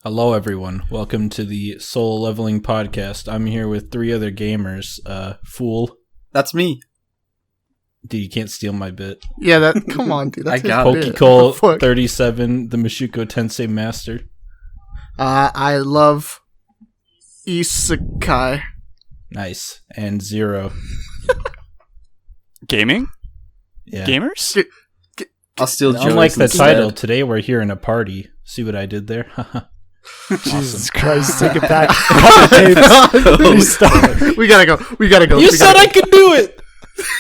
Hello, everyone. Welcome to the Soul Leveling Podcast. I'm here with three other gamers. Fool. That's me. Dude, you can't steal my bit. Yeah, come on, dude. That's I got his bit. Pokecole 37, the Mushoku Tensei Master. I love Isekai. Nice. And Zer0. Gaming? Yeah. Gamers? I'll steal Joey's Unlike the instead. title, today we're here in a party. See what I did there? Jesus Christ, take it back. Stop. We gotta go. You said I could do it!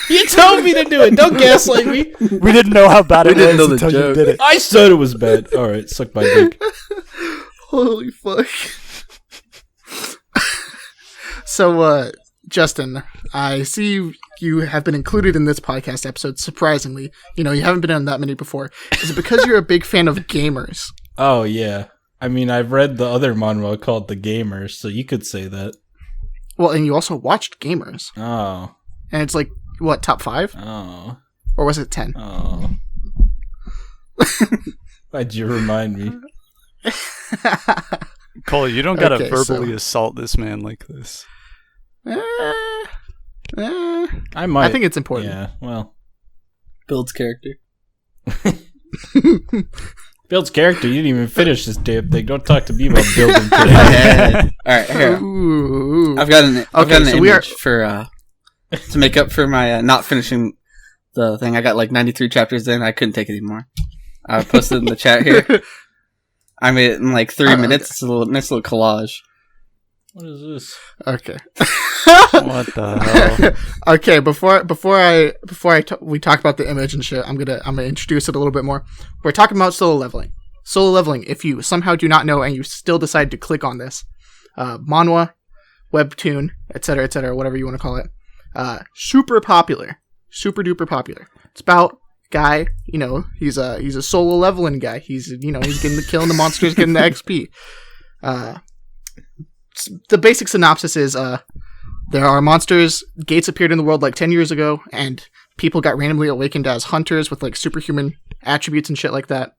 You told me to do it! Don't gaslight me! We didn't know how bad it didn't know was the until you joke. did it. I said it was bad. Alright, suck my dick. Holy fuck. So, Justin, I see you have been included in this podcast episode, surprisingly. You know, you haven't been on that many before. Is it because you're a big fan of gamers? Oh, yeah. I mean, I've read the other manhwa called The Gamers, so you could say that. Well, and you also watched Gamers. Oh. And it's like, what, top 5? Oh. Or was it 10? Oh. Why'd you remind me? Cole, you don't gotta Okay, verbally assault this man like this. I might. I think it's important. Yeah, well. Builds character. Builds character. You didn't even finish this damn thing. Don't talk to me about building character. Yeah. Alright, here. Ooh. I've got an so image for to make up for my not finishing the thing. I got like 93 chapters in. I couldn't take it anymore. I posted in the chat here. I made it in like 3 minutes. It's a nice little collage. What is this? Okay. What the hell? Okay, we talk about the image and shit, I'm gonna introduce it a little bit more. We're talking about solo leveling. Solo leveling, if you somehow do not know and you still decide to click on this, manhwa, webtoon, etc., whatever you want to call it, super popular, super duper popular. It's about guy, you know, he's a solo leveling guy. He's killing the monsters, getting the XP. The basic synopsis is there are monsters. Gates appeared in the world like 10 years ago, and people got randomly awakened as hunters with like superhuman attributes and shit like that.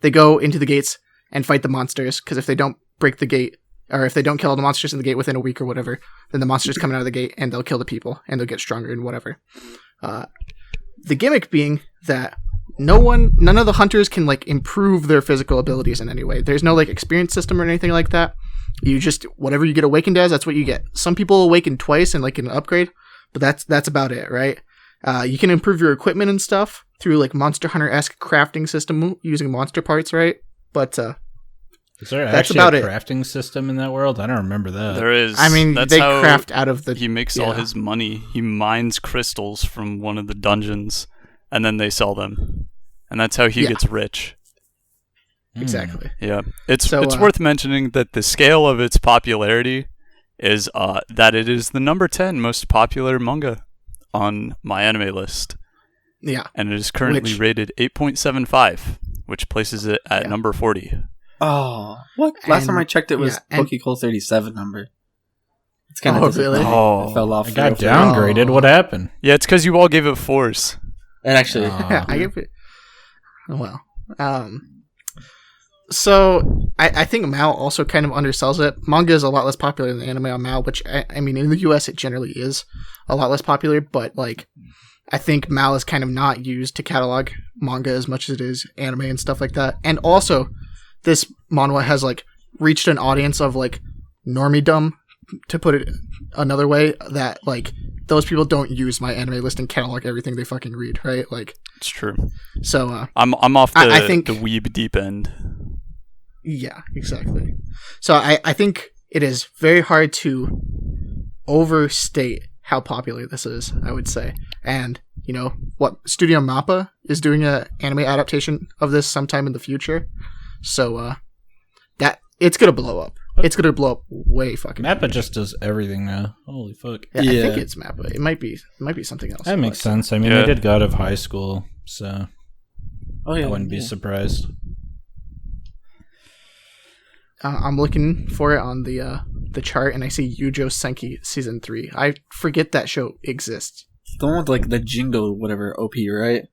They go into the gates and fight the monsters, because if they don't break the gate, or if they don't kill all the monsters in the gate within a week or whatever, then the monsters coming out of the gate and they'll kill the people and they'll get stronger and whatever. The gimmick being that none of the hunters can like improve their physical abilities in any way. There's no like experience system or anything like that. You just, whatever you get awakened as, that's what you get. Some people awaken twice and like an upgrade, but that's about it, right? You can improve your equipment and stuff through like Monster Hunter-esque crafting system using monster parts, right? But Is there that's actually about a it. crafting system in that world? I don't remember that. There is. I mean, That's they how craft out of the... he makes all his money. He mines crystals from one of the dungeons, and then they sell them. And that's how he gets rich. Exactly. Yeah. It's So, worth mentioning that the scale of its popularity is that it is the number 10 most popular manga on my anime list. Yeah. And it is currently rated 8.75, which places it at number 40. Oh, what? Last time I checked, it was and- Pokecole 37 number. It's kind Oh, of really? Oh. I fell off. I got real downgraded. What happened? Yeah, it's because you all gave it 4s. And actually, I give it... Well, so I think Mao also kind of undersells it. Manga is a lot less popular than anime on Mao, which I mean in the US it generally is a lot less popular, but like I think Mao is kind of not used to catalog manga as much as it is anime and stuff like that. And also this manhwa has like reached an audience of like normie-dumb, to put it another way, that like those people don't use my anime list and catalog everything they fucking read, right? Like It's true. so I'm off the, I think the weeb deep end. yeah, exactly. So I think it is very hard to overstate how popular this is, I would say. And, you know, what Studio Mappa is doing a anime adaptation of this sometime in the future. So that it's going to blow up. It's going to blow up way fucking Mappa just does everything now. Holy fuck. Yeah, I think it's Mappa. It might be something else. That makes sense. I mean, Yeah. they did God of High School, so oh yeah, I wouldn't be surprised. I'm looking for it on the chart, and I see Yujo Senki Season 3. I forget that show exists. the one with like the Jingo whatever OP, right?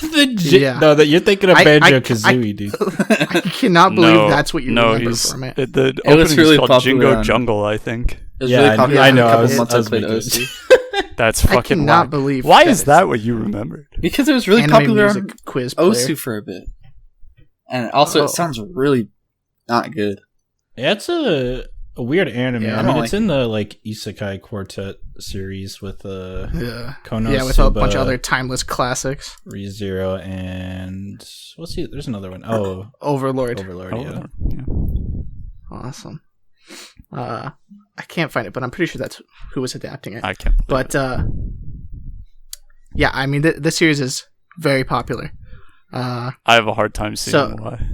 No, that you're thinking of I Banjo-Kazooie, dude. I cannot believe that's what you remember from it. The It was opening really is called popular Jingo on- Jungle, I think. It was Yeah, really popular. I know, A I couple was- months I I was played making OC. That's I fucking cannot wild. believe. Why is that what you remembered? Because it was really anime popular music on quiz player. OC for a bit. And also, Oh. it sounds really not good. Yeah, it's a weird anime. Yeah, I I don't mean, it's like in the like Isekai Quartet series with Yeah. Konosuba, Yeah, with a bunch of other timeless classics. Zer0, and what's the? There's another one. Oh, Overlord. Overlord. Oh, Yeah. yeah. Awesome. I can't find it, but I'm pretty sure that's who was adapting it. I can't believe But yeah, I mean, this series is very popular. I have a hard time seeing so- why.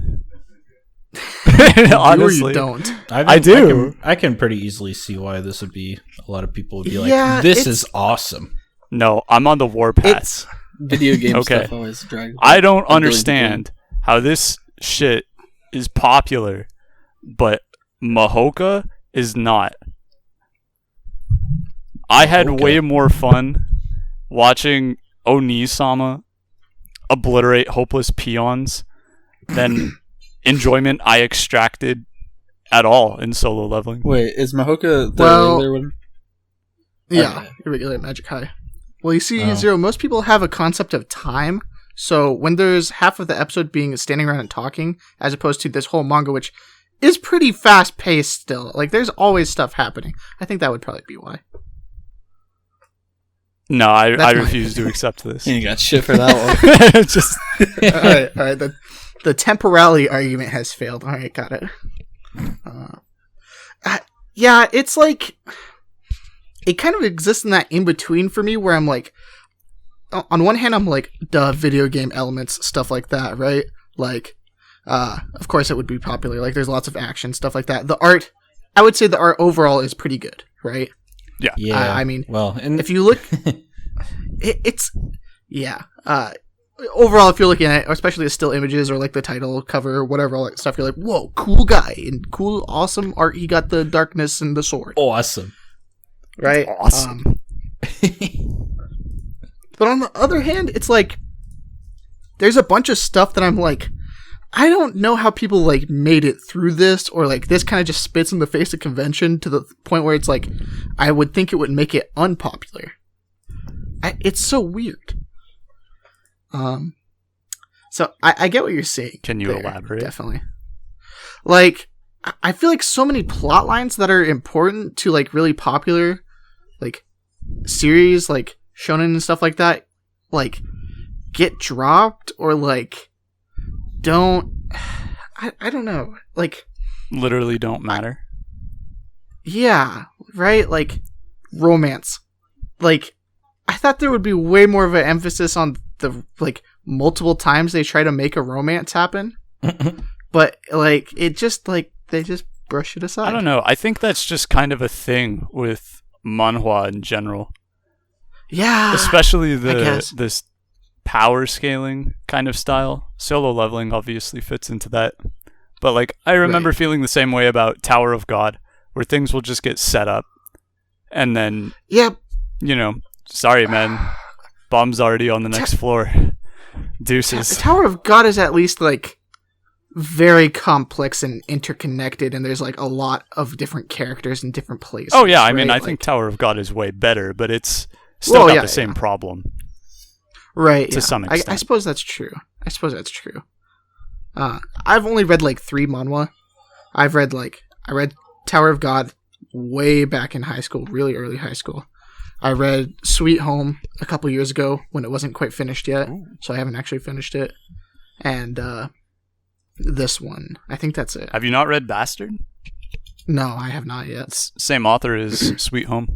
Honestly, Honestly, you don't. I do. I can pretty easily see why this would be. A lot of people would be like, Yeah, "This it's- is awesome." No, I'm on the warpath. Video game Okay. stuff always drags. I don't I'm really understand how this shit is popular, but Mahoka is not. I had Mahoka. way more fun watching Oni-sama obliterate hopeless peons than enjoyment I extracted at all in solo leveling. Wait, is Mahoka the Well- regular one? Yeah, Okay. irregular Magic High. Well, you see, Oh. Zero, most people have a concept of time. So when there's half of the episode being standing around and talking, as opposed to this whole manga, which is pretty fast paced still. Like, there's always stuff happening. I think that would probably be why. No, I That's my- refuse to accept this. You got shit for that one. Just All right. The temporality argument has failed. All right, got it. Yeah, it's like it kind of exists in that in between for me, where I'm like, on one hand, I'm like, duh, video game elements, stuff like that, right? Like, of course, it would be popular. Like, there's lots of action, stuff like that. The art, I would say, the art overall is pretty good, right? Yeah, I mean, well, and if you look, it's yeah. Overall, if you're looking at it, especially the still images or like the title cover or whatever, all that stuff, you're like, whoa, cool guy and cool, awesome art. He got the darkness and the sword, awesome. right? awesome. But on the other hand, it's like there's a bunch of stuff that I'm like, I don't know how people like made it through this, or like this kind of just spits in the face of convention to the point where it's like I would think it would make it unpopular. It's so weird. So I get what you're saying. Can you there, elaborate? Definitely. Like, I feel like so many plot lines that are important to like really popular like series, like shonen and stuff like that, like get dropped or like don't. I don't know. Like, Literally don't matter. yeah, right. Like romance. Like, I thought there would be way more of an emphasis on the like multiple times they try to make a romance happen, but like it just like they just brush it aside. I don't know. I think that's just kind of a thing with manhwa in general, Yeah, especially I guess. this power scaling kind of style. Solo leveling obviously fits into that, but like I remember Right. feeling the same way about Tower of God, where things will just get set up, and then Yeah, sorry man, bomb's already on the next floor. the Deuces. Tower of God is at least like very complex and interconnected, and there's like a lot of different characters in different places. Oh yeah, I mean, right? I think Tower of God is way better, but it's still Well, got yeah, the same yeah. problem. right to some I extent. suppose that's true. I've only read like 3 manhwa. I read Tower of God way back in high school, really early high school. I read Sweet Home a couple years ago when it wasn't quite finished yet, so I haven't actually finished it. And this one, I think that's it. Have you not read Bastard? No, I have not yet. Same author as Sweet Home.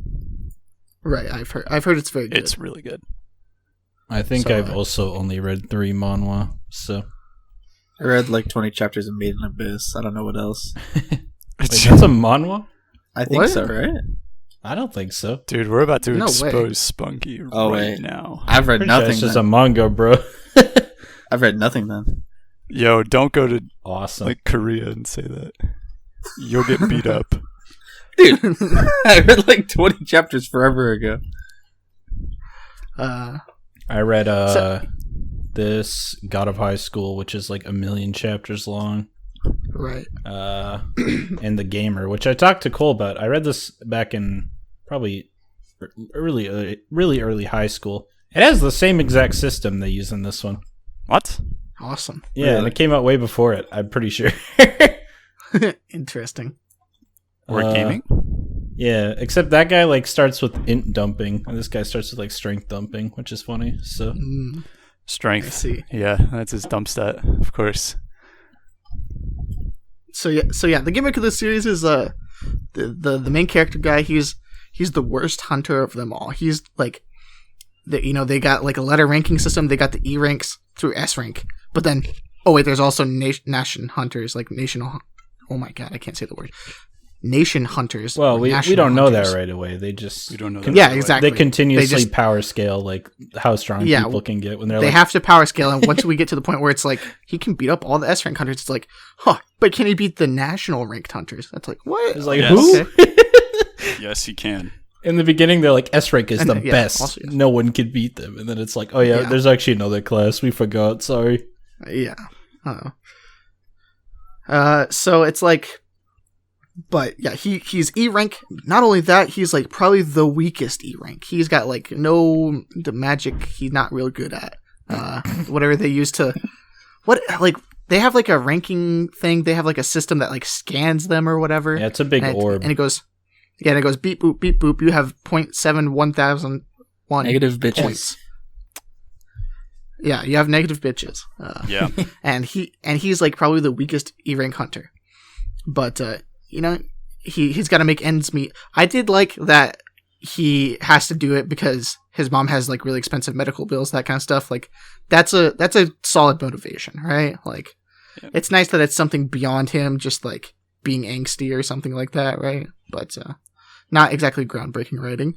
Right, I've heard it's very good. It's really good. I think So, I've also only read 3 manhwa, so I read like 20 chapters of Made in Abyss. I don't know what else. wait, that's a manhwa? I think What? so, right? I don't think so. Dude, we're about to No way. expose Spunky Oh, right wait. now. I've read Pretty sure nothing. it's just then. a manga, bro. I've read nothing then. Yo, don't go to Awesome. like Korea and say that. You'll get beat up. Dude, I read like 20 chapters forever ago. I read this, God of High School, which is like 1,000,000 chapters long, Right. and The Gamer, which I talked to Cole about. I read this back in probably really early high school. It has the same exact system they use in this one. What? Awesome. Yeah, Really? and it came out way before it, I'm pretty sure. Interesting. Or gaming? Yeah, except that guy like starts with int dumping, and this guy starts with like strength dumping, which is funny. So I Strength. see. Yeah, that's his dump stat, of course. So yeah, the gimmick of this series is the main character guy. He's the worst hunter of them all. He's like, they got like a letter ranking system. They got the E ranks through S rank, but then there's also nation hunters, like national. Oh my god, I can't say the word. Nation hunters. well, we national don't know hunters. that right away. They just We don't know. con- that Yeah, right away. exactly. They continuously They just- power scale like how strong Yeah, people can get when they're They like, have to power scale, and once we get to the point where it's like he can beat up all the S rank hunters, it's like, but can he beat the national ranked hunters? That's like what? it's like Yes. who? Okay. Yes, he can. In the beginning, they're like S rank is And the yeah, best. also, yes. No one can beat them, and then it's like, oh yeah, Yeah. there's actually another class. We forgot. Sorry. Yeah. So it's like, but yeah, he's E rank. Not only that, he's like probably the weakest E rank. He's got like the magic he's not real good at. Whatever they use to, they have like a ranking thing. They have like a system that like scans them or whatever. Yeah, it's a big orb. And it goes beep boop beep boop. You have 0.71001 Negative bitches. points. Yeah, you have negative bitches. Yeah. and he's like probably the weakest E rank hunter. But he's got to make ends meet. I did like that he has to do it because his mom has like really expensive medical bills, that kind of stuff. Like that's a solid motivation, right? Like it's nice that it's something beyond him, just like being angsty or something like that, right? But not exactly groundbreaking writing.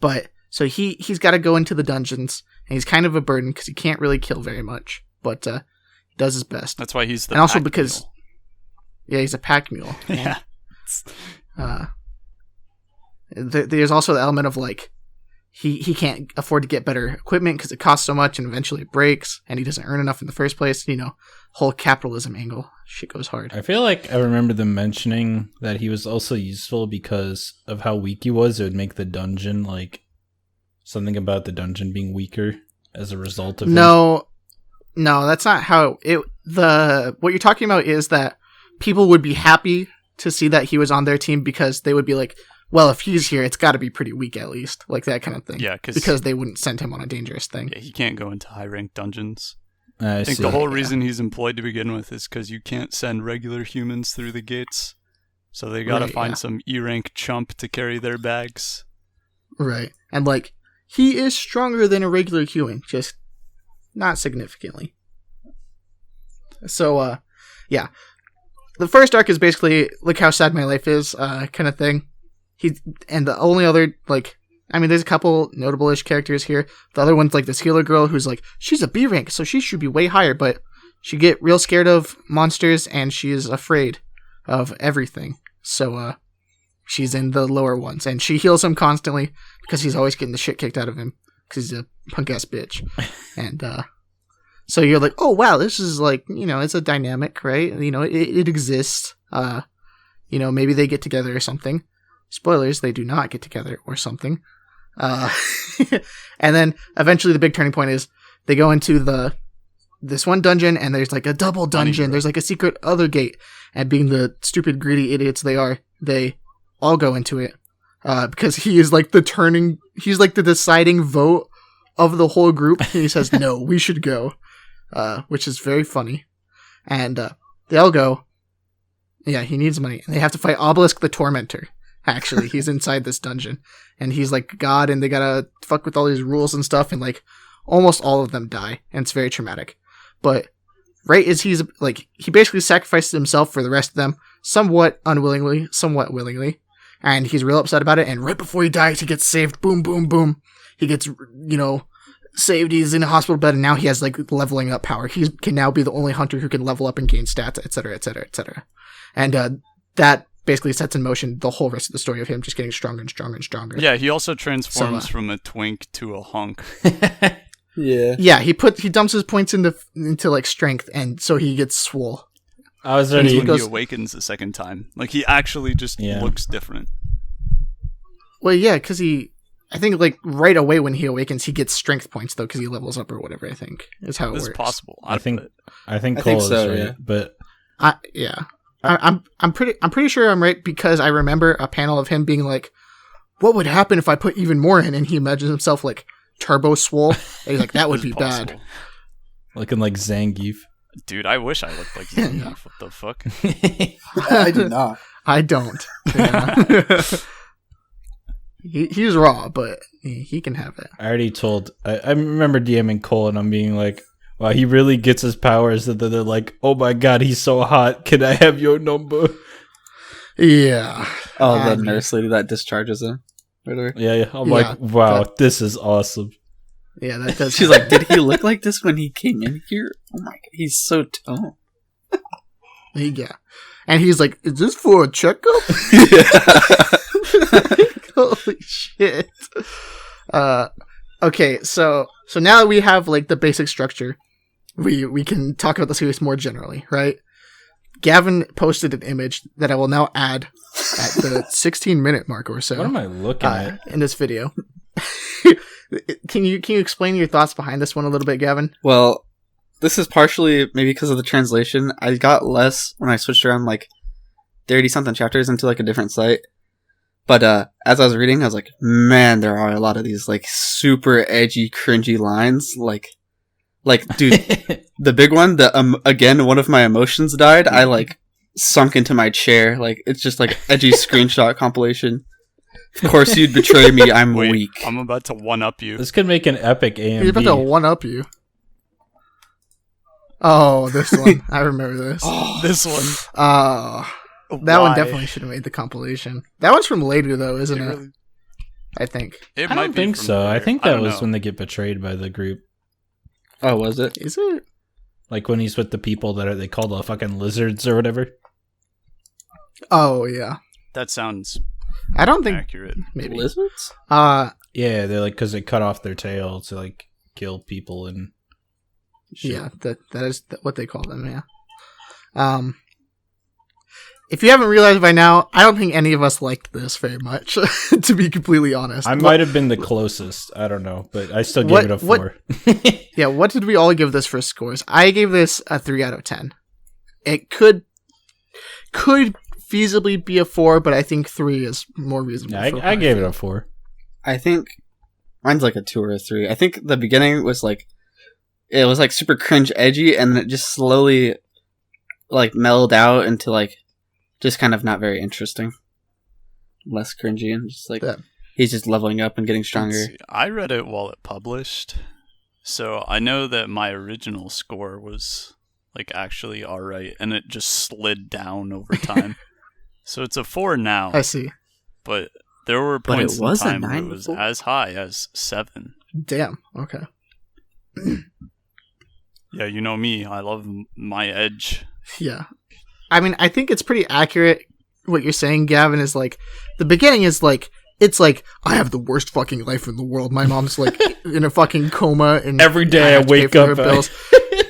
But so he's got to go into the dungeons, and he's kind of a burden because he can't really kill very much, but he does his best. That's why he's the And also pack because- mule. Yeah, he's a pack mule. Yeah. There's also the element of like he can't afford to get better equipment because it costs so much, and eventually it breaks, and he doesn't earn enough in the first place. Whole capitalism angle. Shit goes hard. I feel like I remember them mentioning that he was also useful because of how weak he was. It would make the dungeon like something about the dungeon being weaker as a result of him. No, that's not how it. What you're talking about is that people would be happy to see that he was on their team because they would be like, well, if he's here, it's got to be pretty weak at least, like that kind of thing. Yeah, because they wouldn't send him on a dangerous thing. Yeah, he can't go into high ranked dungeons. I I think see. the whole reason he's employed to begin with is because you can't send regular humans through the gates. So they gotta Right, find yeah. some E rank chump to carry their bags. Right. And like he is stronger than a regular human, just not significantly. So yeah. The first arc is basically look how sad my life is, kind of thing. And the only other there's a couple notable-ish characters here. The other one's like this healer girl who's like, she's a B rank, so she should be way higher, but she get real scared of monsters and she is afraid of everything. So she's in the lower ones, and she heals him constantly because he's always getting the shit kicked out of him because he's a punk ass bitch. And so you're like, oh wow, this is like, it's a dynamic, right? It exists. Maybe they get together or something. Spoilers, they do not get together or something. And then eventually the big turning point is they go into this one dungeon, and there's like a double dungeon. There's like a secret other gate, and being the stupid greedy idiots they are, they all go into it because he's like the deciding vote of the whole group, and he says no, we should go, which is very funny. And they all go. Yeah, he needs money, and they have to fight Obelisk the Tormentor. Actually, he's inside this dungeon, and he's like God, and they gotta fuck with all these rules and stuff, and like almost all of them die, and it's very traumatic. But right as he basically sacrifices himself for the rest of them, somewhat unwillingly, somewhat willingly, and he's real upset about it. And right before he dies, he gets saved. Boom, boom, boom. He gets saved. He's in a hospital bed, and now he has like leveling up power. He can now be the only hunter who can level up and gain stats, etc., etc., etc. And that basically sets in motion the whole rest of the story of him just getting stronger and stronger and stronger. Yeah, he also transforms from a twink to a hunk. Yeah. he dumps his points into like strength, and so he gets swole. I was That's already. when he awakens the second time. Like, he actually just looks different. Well, yeah, because I think like right away when he awakens, he gets strength points though, because he levels up or whatever. I think is how it This works. is possible. I think I Cole think is so, right, yeah. but I'm pretty sure I'm right, because I remember a panel of him being like, "What would happen if I put even more in?" And he imagines himself like turbo swole. And he's like, "That would be bad." looking like Zangief. Dude, I wish I looked like Zangief. What the fuck? I do not. I don't. Yeah. He's raw, but he can have it. I already told. I remember DMing Cole, and I'm being like, "Wow, he really gets his powers." And then they're like, "Oh my god, he's so hot. Can I have your number?" Yeah. Oh, the nurse lady that discharges him. Whatever. Yeah. I'm like, wow, this is awesome. Yeah, that does. She's like, did he look like this when he came in here? Oh my god, he's so toned. Yeah. And he's like, "Is this for a checkup?" Holy shit. Okay, so now that we have like the basic structure, we can talk about the series more generally, right? Gavin posted an image that I will now add at the 16-minute mark or so. What am I looking at? In this video? Can you explain your thoughts behind this one a little bit, Gavin? Well, this is partially maybe because of the translation. I got less when I switched around like 30-something chapters into like a different site. But as I was reading, I was like, man, there are a lot of these like super edgy, cringy lines. Like, dude, the big one, again, one of my emotions died. I like sunk into my chair. Like, it's just like edgy screenshot compilation. Of course you'd betray me. I'm Wait, weak. I'm about to one-up you. This could make an epic AMV. He's about to one-up you. Oh, this one. I remember this. This one. That one Why? definitely should have made the compilation. That one's from later, though, isn't it? Really- I think. It I might don't be think from so. I later. think I that don't was know. when they get betrayed by the group. Oh, was it? Is it? Like when he's with the people that they call the fucking lizards or whatever. Oh, yeah. That sounds I don't think... accurate. Maybe. Lizards? Yeah, they're like, because they cut off their tail to like kill people and shit. Yeah, that is what they call them, yeah. If you haven't realized by now, I don't think any of us liked this very much, to be completely honest. I might have been the closest. I don't know, but I still gave it a 4. Yeah, what did we all give this for scores? I gave this a 3 out of 10. It could feasibly be a 4, but I think 3 is more reasonable. Yeah, for I how gave it feel. a 4. I think mine's like a 2 or a 3. I think the beginning was like, it was like super cringe edgy, and then it just slowly like mellowed out into like just kind of not very interesting, less cringy, and just like Yeah. he's just leveling up and getting stronger. Let's see. I read it while it published, so I know that my original score was like actually alright, and it just slid down over time. So it's a 4 now, I see. but there were But it points in was a time where 9 it was before? as high as 7. Damn. Okay. Yeah, you know me. I love my edge. Yeah. I mean, I think it's pretty accurate what you're saying, Gavin, is like, the beginning is like, it's like, I have the worst fucking life in the world. My mom's like in a fucking coma, and Every day I have to pay wake for her up, bills.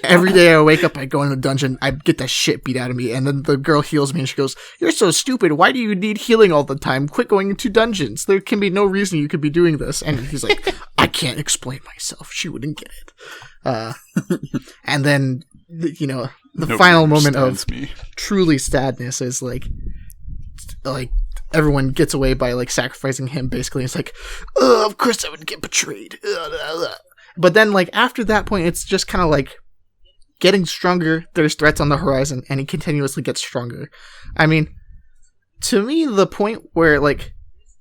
Every day I wake up, I go in the dungeon, I get the shit beat out of me, and then the girl heals me, and she goes, "You're so stupid. Why do you need healing all the time? Quit going into dungeons. There can be no reason you could be doing this." And he's like, "I can't explain myself. She wouldn't get it." And then, you know, the Nobody final moment of understands me. truly sadness is like everyone gets away by like sacrificing him. Basically, it's like, "Oh, of course I would get betrayed." But then, like, after that point, it's just kind of like getting stronger. There's threats on the horizon, and he continuously gets stronger. I mean, to me, the point where like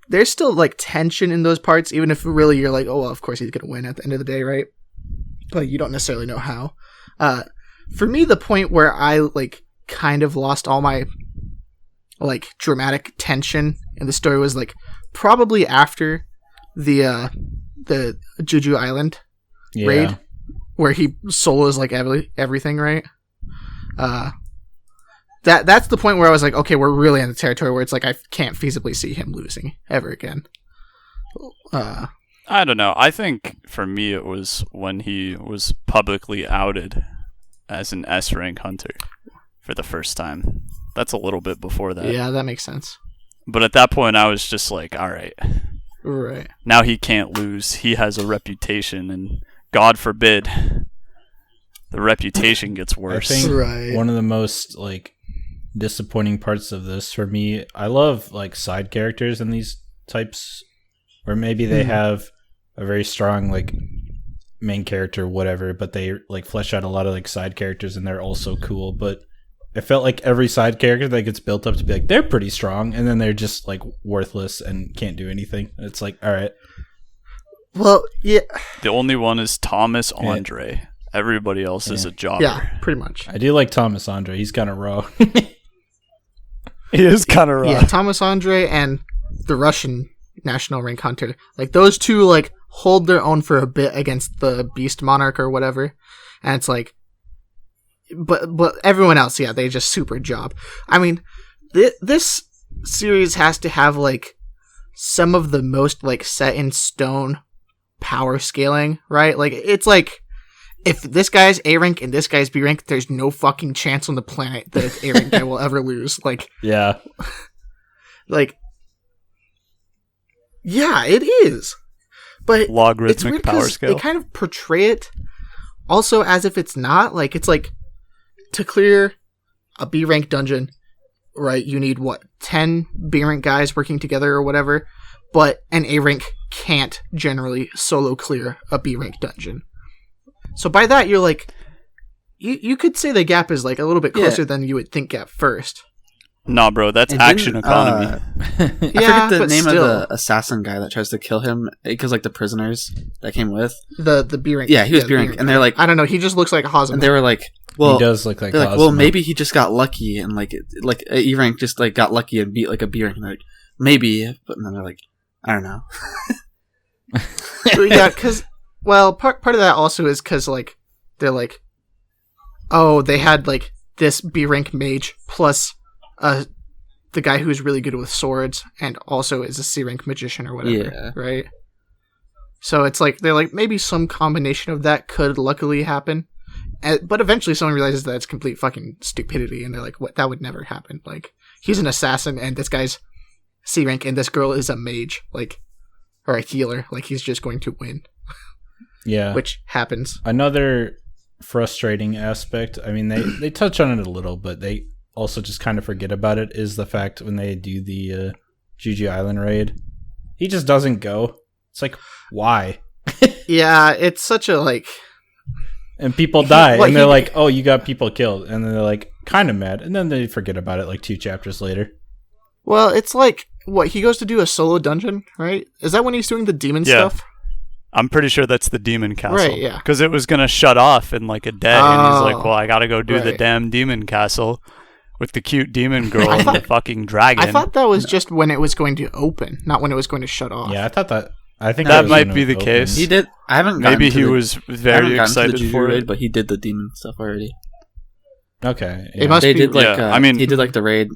there's still like tension in those parts, even if really you're like, "Oh, well, of course he's gonna win at the end of the day," right? But you don't necessarily know how. For me, the point where I like kind of lost all my like dramatic tension in the story was like probably after the Juju Island raid, where he solos like everything, right? That's the point where I was like, okay, we're really in the territory where it's like I can't feasibly see him losing ever again. I don't know. I think for me it was when he was publicly outed as an S rank hunter for the first time. That's a little bit before that. Yeah, that makes sense. But at that point I was just like, all right. Right. Now he can't lose. He has a reputation, and God forbid the reputation gets worse. I think Right. one of the most like disappointing parts of this for me, I love like side characters in these types, where maybe they have a very strong like main character, whatever, but they like flesh out a lot of like side characters, and they're also cool. But it felt like every side character that gets built up to be like they're pretty strong, and then they're just like worthless and can't do anything. It's like, all right, Well, yeah, The only one is Thomas Andre. Everybody else is a jobber. yeah, pretty much. I do like Thomas Andre. He's kind of raw. He is kind of rough. Yeah, Thomas Andre and the Russian national rank hunter, like those two, like hold their own for a bit against the Beast Monarch or whatever, and it's like, but everyone else, yeah, they just super job. I mean, this series has to have like some of the most like set in stone power scaling, right? Like it's like, if this guy's A rank and this guy's B rank, there's no fucking chance on the planet that A rank guy will ever lose. Like, Yeah. like, yeah, it is. But it's Logarithmic weird power 'cause scale. they kind of portray it also as if it's not. Like, it's like, to clear a B rank dungeon, right, you need, 10 B rank guys working together or whatever, but an A rank can't generally solo clear a B rank dungeon. So by that, you're like, you could say the gap is like a little bit closer than you would think at first. Nah, bro, that's And action didn't, economy. I Yeah, forget the but name still. of the assassin guy that tries to kill him, because like the prisoners that came with. The B rank. Yeah, he was B rank, and they're like, I don't know. He just looks like Hazama. and they were like, well, he does look like they're like, well, Cosmo. maybe he just got lucky, and like a E rank just like got lucky and beat like a B rank, and they're like, maybe, but then they're like, I don't know. Yeah, because part of that also is because like they're like, oh, they had like this B rank mage plus the guy who's really good with swords and also is a C rank magician or whatever, Yeah. right? So it's like they're like, maybe some combination of that could luckily happen, but eventually someone realizes that it's complete fucking stupidity, and they're like, what? That would never happen. Like, he's an assassin, and this guy's C rank, and this girl is a mage, like, or a healer. Like, he's just going to win, Yeah. which happens. Another frustrating aspect, I mean, they touch on it a little, but they also just kind of forget about it, is the fact when they do the Juju Island raid, he just doesn't go. It's like, why? Yeah, it's such a like. And people die, well, and they're like, oh, you got people killed. And then they're like, kind of mad. And then they forget about it like 2 chapters later. Well, it's like, what, he goes to do a solo dungeon, right? Is that when he's doing the demon Yeah. stuff? I'm pretty sure that's the demon castle. Right, yeah. Because it was going to shut off in like a day. And he's like, Oh, well, I got to go do the right. damn demon castle with the cute demon girl I and thought- the fucking dragon. I thought that was just when it was going to open, not when it was going to shut off. Yeah, I thought that. I think That was might when be it the opened. case. He did. I haven't. gotten Maybe to he the- was I haven't very gotten to the excited Juju for raid, it. but he did the demon stuff already. Okay. It must They be. did like Yeah, I mean- he did like the raid,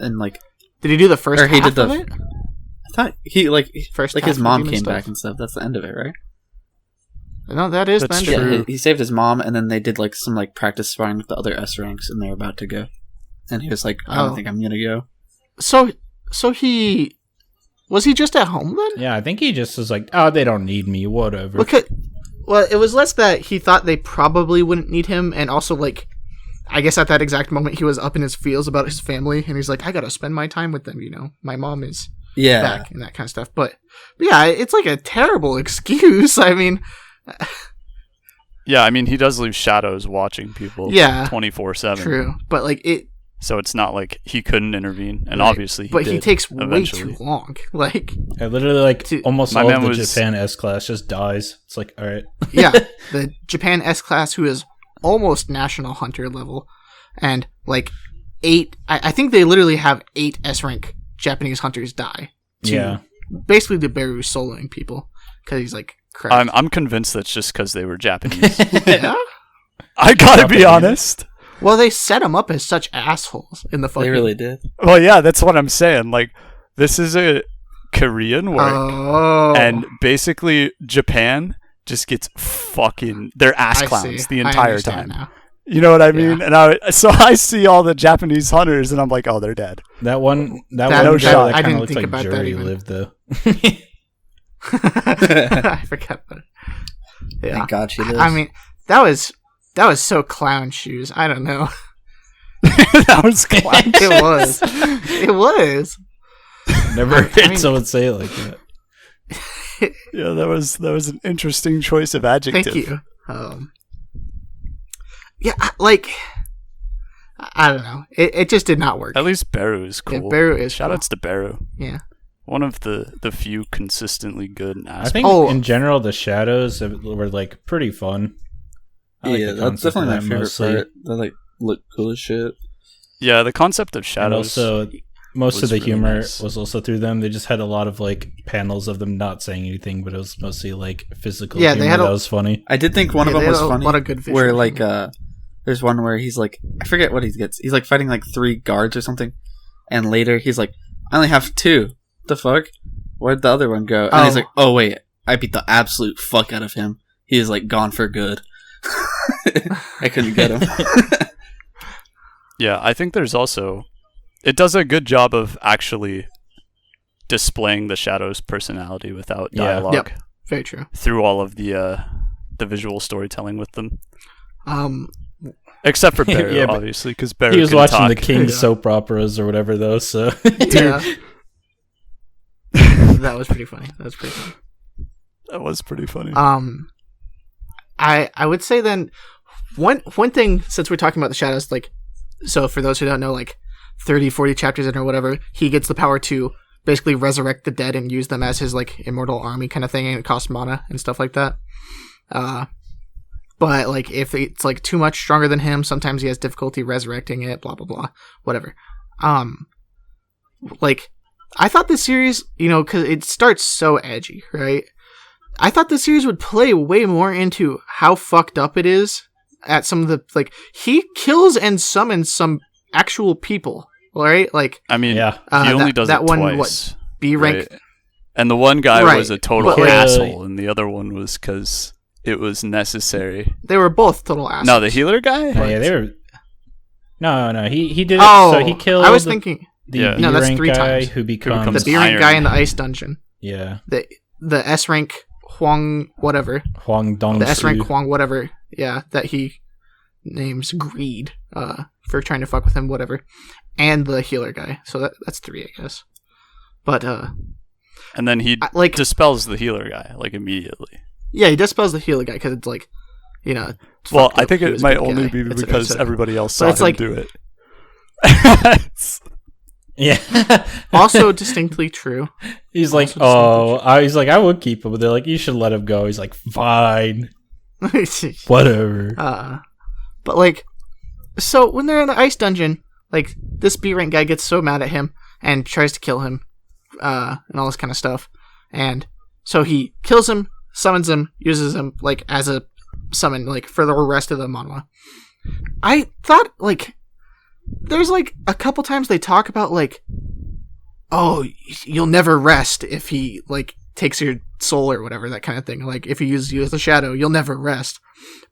and like Did he do the first or he half did of the. it? I thought he like First like half his of mom demon came stuff? back and stuff. That's the end of it, right? No, that is That's the end of true. it. He saved his mom, and then they did like some like practice sparring with the other S ranks, and they're about to go. And he was like, "I don't Oh. think I'm gonna go." So he was he just at home then? Yeah, I think he just was like, oh, they don't need me, whatever. Well, it was less that he thought they probably wouldn't need him, and also like, I guess at that exact moment he was up in his feels about his family, and he's like, I gotta spend my time with them. You know, my mom is Yeah, back and that kind of stuff. But yeah, it's like a terrible excuse. I mean, Yeah, I mean, he does leave shadows watching people Yeah. 24/7. true, but like it. So it's not like he couldn't intervene. And Right. obviously But he did takes way eventually. too long. Like, I literally like To- almost My all man of the was- Japan S class just dies. It's like, all right. yeah, the Japan S class, who is almost national hunter level, and like 8. I think they literally have 8 S rank Japanese hunters die. To Yeah. basically the Beru soloing people because he's like crap. I'm convinced that's just because they were Japanese. Yeah? I gotta be Okay. honest. Well, they set them up as such assholes in the fucking. they really did. Well, yeah, that's what I'm saying. Like, this is a Korean work, and basically Japan just gets fucking their ass clowns the entire time. Now. You know what I mean? And I see all the Japanese hunters, and I'm like, oh, they're dead. That one no guy shot. that I kind didn't of looks think like about that Jury even. lived though. I forgot about it. Yeah. Thank God she lives. I mean, that was so clown shoes. I don't know. That was clown. It was. It was. Never heard someone say it like that. Yeah, that was an interesting choice of adjective. Thank you. Yeah, like I don't know. It just did not work. At least Beru is cool. Yeah, Beru is cool. Shoutouts to Beru. Yeah. One of the few consistently good aspects. I think in general the shadows were like pretty fun. I like yeah, the that's concept of definitely my that favorite mostly. part. They like look cool as shit. Yeah, the concept of And shadows. also, most was of the really humor nice. was also through them. They just had a lot of like panels of them not saying anything, but it was mostly like physical Yeah, humor they had that was funny. I did think one of Yeah, them they was had a funny. lot of good visual where like humor. there's one where he's like, I forget what he gets. He's like fighting like 3 guards or something, and later he's like, I only have 2. The fuck? Where'd the other one go? And he's Oh. like, oh wait, I beat the absolute fuck out of him. He is like gone for good. I couldn't get him. Yeah, I think there's also... It does a good job of actually displaying the Shadow's personality without Yeah. dialogue Yep. Very true. through all of the visual storytelling with them. Um, Except for Beru, Yeah, but obviously, because Beru He was can watching talk. the King Yeah. soap operas or whatever though, so yeah. That was pretty funny. That was pretty funny. That was pretty funny. I would say then one thing, since we're talking about the shadows, like, so for those who don't know, like 30, 40 chapters in or whatever, he gets the power to basically resurrect the dead and use them as his like immortal army kind of thing, and it costs mana and stuff like that. But like if it's like too much stronger than him, sometimes he has difficulty resurrecting it, blah blah blah, whatever. Like I thought this series, you know, because it starts so edgy, right? I thought the series would play way more into how fucked up it is at some of the, like, he kills and summons some actual people, right? Like, I mean, yeah. he only that- does that it one, twice. B rank. Right? And the one guy Right. was a total But, like- asshole, and the other one was because it was necessary. They were both total assholes. No, the healer guy? No, yeah, they were. No, he did it. Oh, So he killed. I was thinking the Yeah. No, that's B-rank 3 guy times. who the becomes B rank Iron. guy in the ice dungeon, yeah the S rank Huang whatever, Huang Dong. the S rank Huang whatever, yeah, that he names Greed for trying to fuck with him, whatever, and the healer guy. So that's 3, I guess. But And then he like dispels the healer guy, like, immediately. yeah, he dispels the healer guy because it's like, you know. it's Well, fucked I up. think He it was a might good only guy, be et cetera, et because cetera. everybody else But saw it's him like- do it. Yeah. Also distinctly true. He's like, he's like, I would keep him, but they're like, you should let him go. He's like, fine, whatever. But like, so when they're in the ice dungeon, like this B rank guy gets so mad at him and tries to kill him, and all this kind of stuff. And so he kills him, summons him, uses him like as a summon, like for the rest of the manhwa. I thought like there's like a couple times they talk about like, oh, you'll never rest if he like takes your soul or whatever, that kind of thing. Like if he uses you as a shadow, you'll never rest.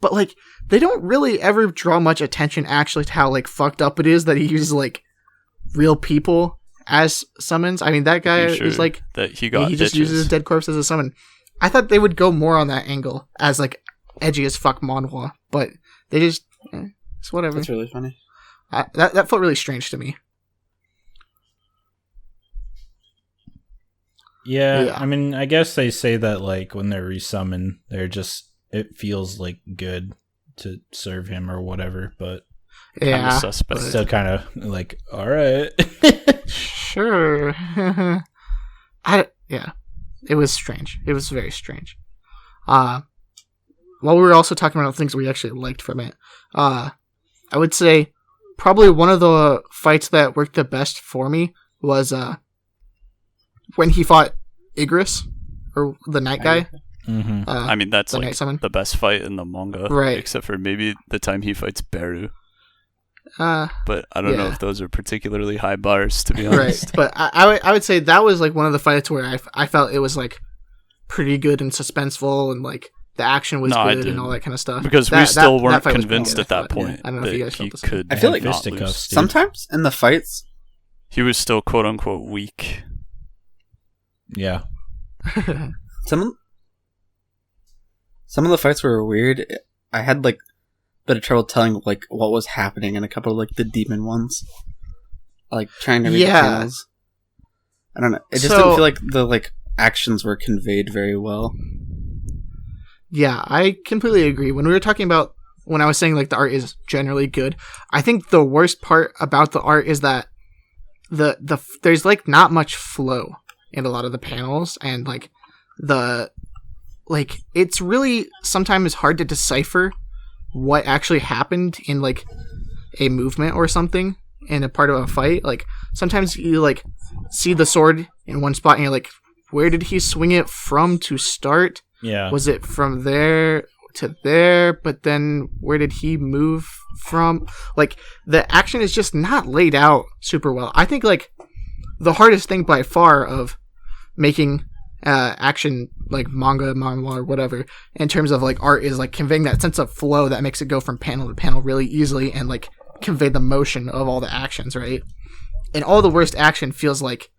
But like they don't really ever draw much attention actually to how like fucked up it is that he uses like real people as summons. I mean, that guy I'm sure is like that he got he just uses his dead corpse as a summon. I thought they would go more on that angle as like edgy as fuck manhwa, but they just it's whatever. That's really funny. That felt really strange to me. Yeah, I mean, I guess they say that like when they're resummoned, they're just it feels like good to serve him or whatever, but Yeah, suspect. but- still kind of like, all right. sure. Yeah, it was strange. It was very strange. While we were also talking about things we actually liked from it, I would say probably one of the fights that worked the best for me was when he fought Igris, or the night guy. Mm-hmm. I mean, that's the like night summon. the best fight in the manga, Right. Except for maybe the time he fights Beru. but I don't know yeah. if those are particularly high bars, to be Right, honest. but I would say that was like one of the fights where I felt it was like pretty good and suspenseful, and like the action was No, I good and didn't. all that kind of stuff. Because we still weren't fight was pretty convinced good, at that I thought. point I don't know if you that guys he felt the same. could I feel like not fisticuffs, lose. dude. Sometimes in the fights, He was still quote unquote weak. Yeah. some of the fights were weird. I had like a bit of trouble telling like what was happening in a couple of like the demon ones. Like trying to read the panels. I don't know. It just didn't feel like the like actions were conveyed very well. Yeah, I completely agree. When I was saying like the art is generally good, I think the worst part about the art is that there's like not much flow in a lot of the panels, and like it's really sometimes hard to decipher what actually happened in like a movement or something in a part of a fight. Like sometimes you like see the sword in one spot and you're like, where did he swing it from to start? Yeah. Was it from there to there? But then where did he move from? Like the action is just not laid out super well. I think like the hardest thing by far of making action like manhwa or whatever in terms of like art is like conveying that sense of flow that makes it go from panel to panel really easily and like convey the motion of all the actions, right? And all the worst action feels like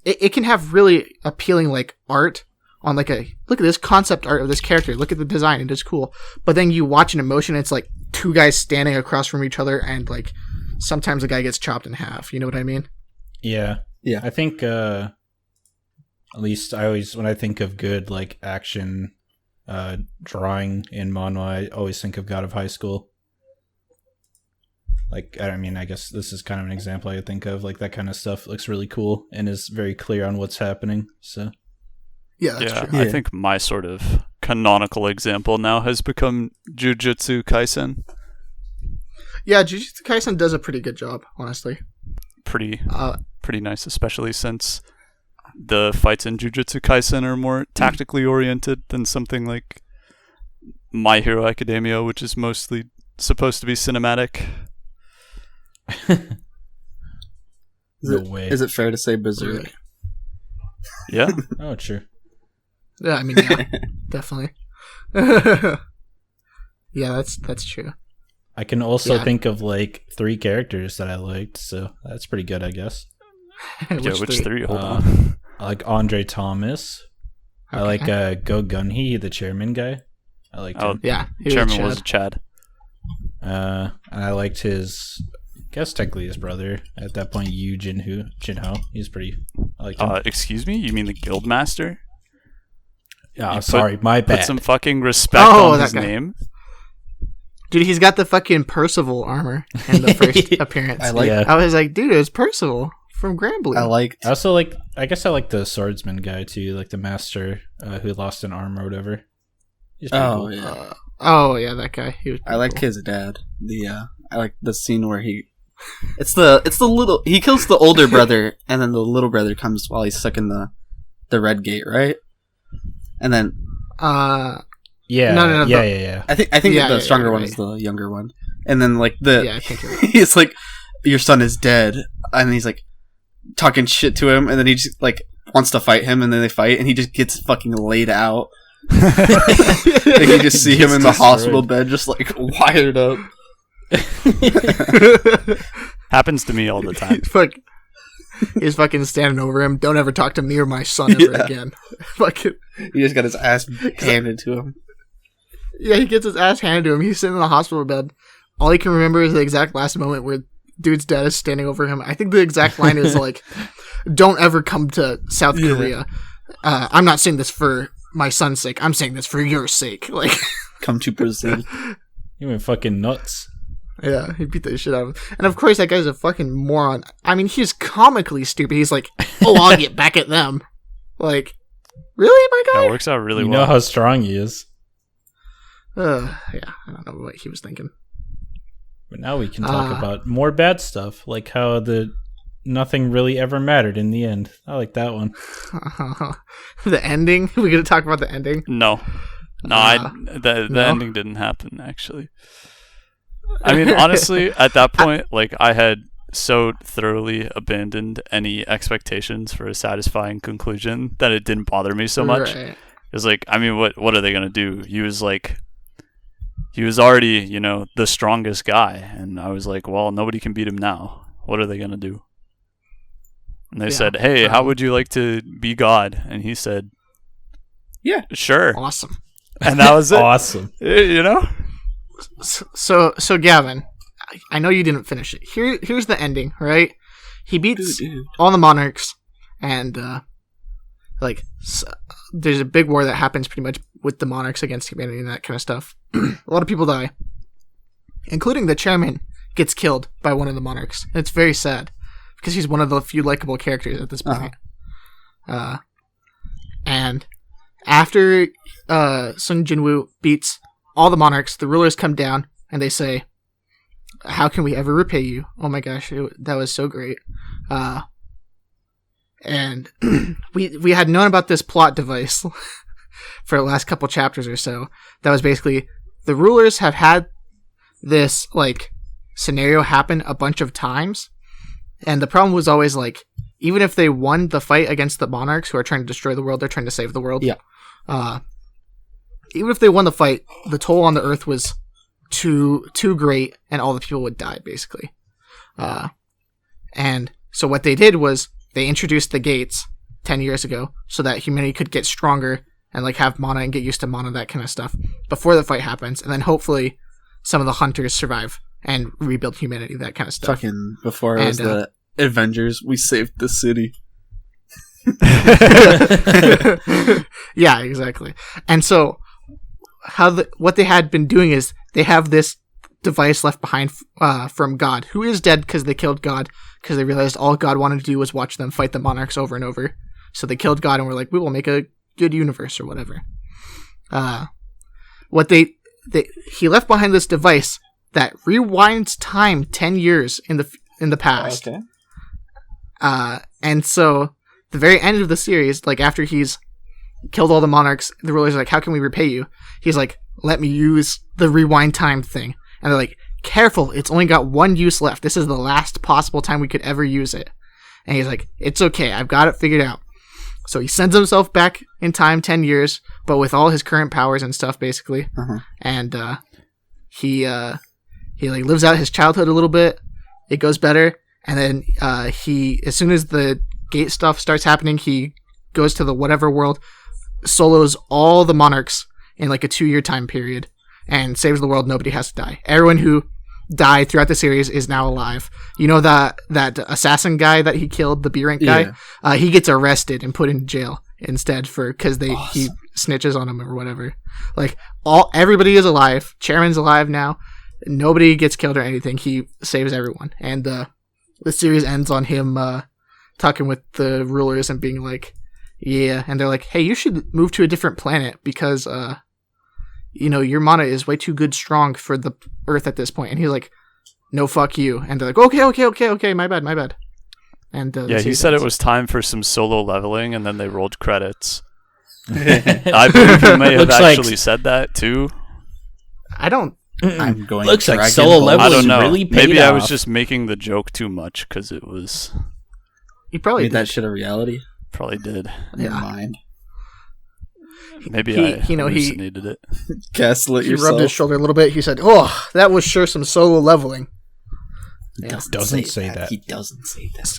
it can have really appealing like art on like a look at this concept art of this character, look at the design, and it's cool, but then you watch an emotion, it's like two guys standing across from each other and like sometimes a guy gets chopped in half, you know what I mean? Yeah. I think at least I always, when I think of good like action drawing in manhwa, I always think of God of High School. Like, I mean, I guess this is kind of an example I think of. Like, that kind of stuff looks really cool and is very clear on what's happening. So, Yeah, that's Yeah, true. I think my sort of canonical example now has become Jujutsu Kaisen. Yeah, Jujutsu Kaisen does a pretty good job, honestly. Pretty nice, especially since the fights in Jujutsu Kaisen are more tactically oriented than something like My Hero Academia, which is mostly supposed to be cinematic. Is it fair to say Berserk? Really? Yeah. oh, sure. Yeah, I mean, yeah, definitely. Yeah, that's true. I can also Yeah. think of like 3 characters that I liked, so that's pretty good, I guess. Which three? Hold Uh, on. I like Andre Thomas. I like Go Gunhee, the chairman guy. I liked him. Yeah, he Chairman was was Chad. And I liked his, I guess technically his brother at that point, Jin-Ho. He's pretty. I liked him. Excuse me? You mean the Guildmaster? Oh, sorry, my bad. Put some fucking respect Oh, on that his guy. name. Dude, he's got the fucking Percival armor in the first appearance. I like. Yeah. I was like, dude, it was Percival from Granblue. I liked. I also like. I guess I like the swordsman guy too, like the master who lost an arm or whatever. He's pretty Oh cool. yeah. Oh yeah, that guy. He was. I like cool. his dad. I like the scene where it's the little he kills the older brother and then the little brother comes while he's stuck in the red gate, right? And then Yeah. No, Yeah. I think Yeah, the yeah, stronger yeah, one right. is the younger one. And then like the Yeah, I think you're right. he's like, your son is dead, and he's like talking shit to him, and then he just like wants to fight him, and then they fight, and he just gets fucking laid out. Like you just see him in the Gets hospital destroyed. bed, just like wired up. Happens to me all the time. He's fucking standing over him. Don't ever talk to me or my son ever Yeah. again. Fucking He just got his ass handed to him. yeah, he gets his ass handed to him. He's sitting in the hospital bed. All he can remember is the exact last moment where dude's dad is standing over him. I think the exact line is like, "Don't ever come to South Yeah. Korea. I'm not saying this for my son's sake. I'm saying this for your sake." Like, Come to Brazil. You went fucking nuts. yeah, he beat the shit out of him. And of course, that guy's a fucking moron. I mean, he's comically stupid. He's like, "Oh, I'll get back at them." Like, really, my That guy? works out really You well. know how strong he is. Yeah, I don't know what he was thinking. But now we can talk about more bad stuff, like how nothing really ever mattered in the end. I like that one. The ending? We gonna talk about the ending? No, No? the ending didn't happen actually. I mean, honestly, at that point, like, I had so thoroughly abandoned any expectations for a satisfying conclusion that it didn't bother me so much. Right. It was like, I mean, what are they gonna do? He was already, the strongest guy, and I was like, well, nobody can beat him now. What are they gonna do? And they said, hey, how would you like to be God? And he said, Yeah. sure. Awesome. And that was it. Awesome. So Gavin, I know you didn't finish it. Here's the ending, right? He beats all the monarchs, and there's a big war that happens pretty much with the monarchs against humanity and that kind of stuff. A lot of people die, including the chairman gets killed by one of the monarchs. And it's very sad because he's one of the few likable characters at this point. And after Sung Jin-Woo beats all the monarchs, the rulers come down and they say, how can we ever repay you? Oh my gosh, that was so great. And we had known about this plot device for the last couple chapters or so. That was basically the rulers have had this scenario happen a bunch of times, and the problem was always even if they won the fight against the monarchs who are trying to destroy the world, they're trying to save the world. Yeah. Even if they won the fight, the toll on the earth was too great, and all the people would die basically. And so what they did was they introduced the gates 10 years ago so that humanity could get stronger and have mana and get used to mana, that kind of stuff, before the fight happens, and then hopefully some of the hunters survive and rebuild humanity, that kind of stuff. Fucking before it was the Avengers, we saved the city. Yeah, exactly. And so what they had been doing is they have this device left behind from God, who is dead because they killed God, because they realized all God wanted to do was watch them fight the monarchs over and over. So they killed God and were like, we will make a good universe or whatever. He left behind this device that rewinds time 10 years in the past. Okay. And so the very end of the series, after he's killed all the monarchs, the rulers are like, how can we repay you? He's like, let me use the rewind time thing. And they're like, careful, it's only got one use left. This is the last possible time we could ever use it. And he's like, it's okay, I've got it figured out. So he sends himself back in time 10 years, but with all his current powers and stuff, basically. And he lives out his childhood a little bit. It goes better. And then as soon as the gate stuff starts happening, he goes to the whatever world, solos all the monarchs in a 2-year time period, and saves the world. Nobody has to die. Everyone who died throughout the series is now alive. You know that assassin guy that he killed, the B rank guy? Yeah. He gets arrested and put in jail instead because he snitches on him or whatever. Everybody is alive. Chairman's alive now. Nobody gets killed or anything. He saves everyone. And the series ends on him talking with the rulers and being like, yeah. And they're like, hey, you should move to a different planet because your mana is way too strong for the Earth at this point. And he's like, no, fuck you. And they're like, okay, my bad. And he said it was time for some solo leveling, and then they rolled credits. I believe he may have actually said that too. I'm going. Looks like solo leveling. I don't know. Really paid Maybe off. I was just making the joke too much because it was. You probably made that shit a reality. Probably did. Never mind. Maybe I hallucinated it. Gaslit he yourself. rubbed his shoulder a little bit. He said, "Oh, that was sure some solo leveling." He doesn't say that. He doesn't say that.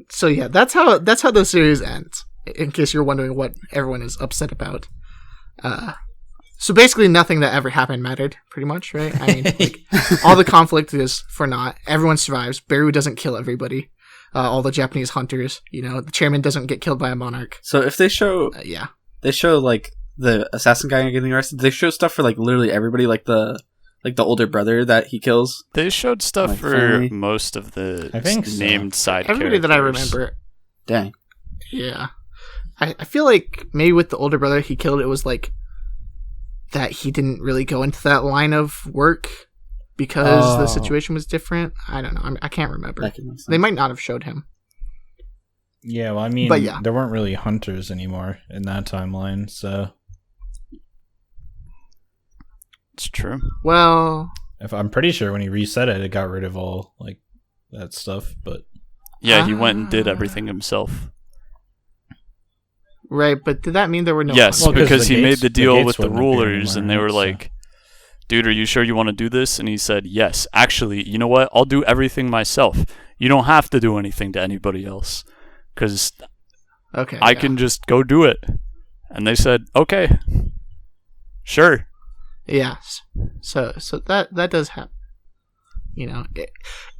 So yeah, that's how the series ends. In case you're wondering what everyone is upset about. So basically, nothing that ever happened mattered, pretty much, right? I mean, all the conflict is for naught. Everyone survives. Beru doesn't kill everybody. All the Japanese hunters, the chairman doesn't get killed by a monarch. So if they show, they show the assassin guy getting arrested. They show stuff for literally everybody, the older brother that he kills. They showed stuff for family. Most of the named side everybody characters. That I remember. Dang. Yeah, I feel like maybe with the older brother he killed, it was that he didn't really go into that line of work because the situation was different. I don't know. I can't remember. They might not have showed him. Yeah, well, I mean, there weren't really hunters anymore in that timeline, so... It's true. Well... If I'm pretty sure when he reset it, it got rid of all like that stuff. But Yeah, he went and did everything himself. Right, but did that mean there were no? Yes, Well, 'cause because the he made gates- the the deal gates with the wouldn't appear rulers, and they anymore, were so- like, "Dude, are you sure you want to do this?" And he said, "Yes. Actually, you know what? I'll do everything myself. You don't have to do anything to anybody else, because Okay, I yeah. can just go do it." And they said, "Okay, sure." Yeah. So that does happen. You know,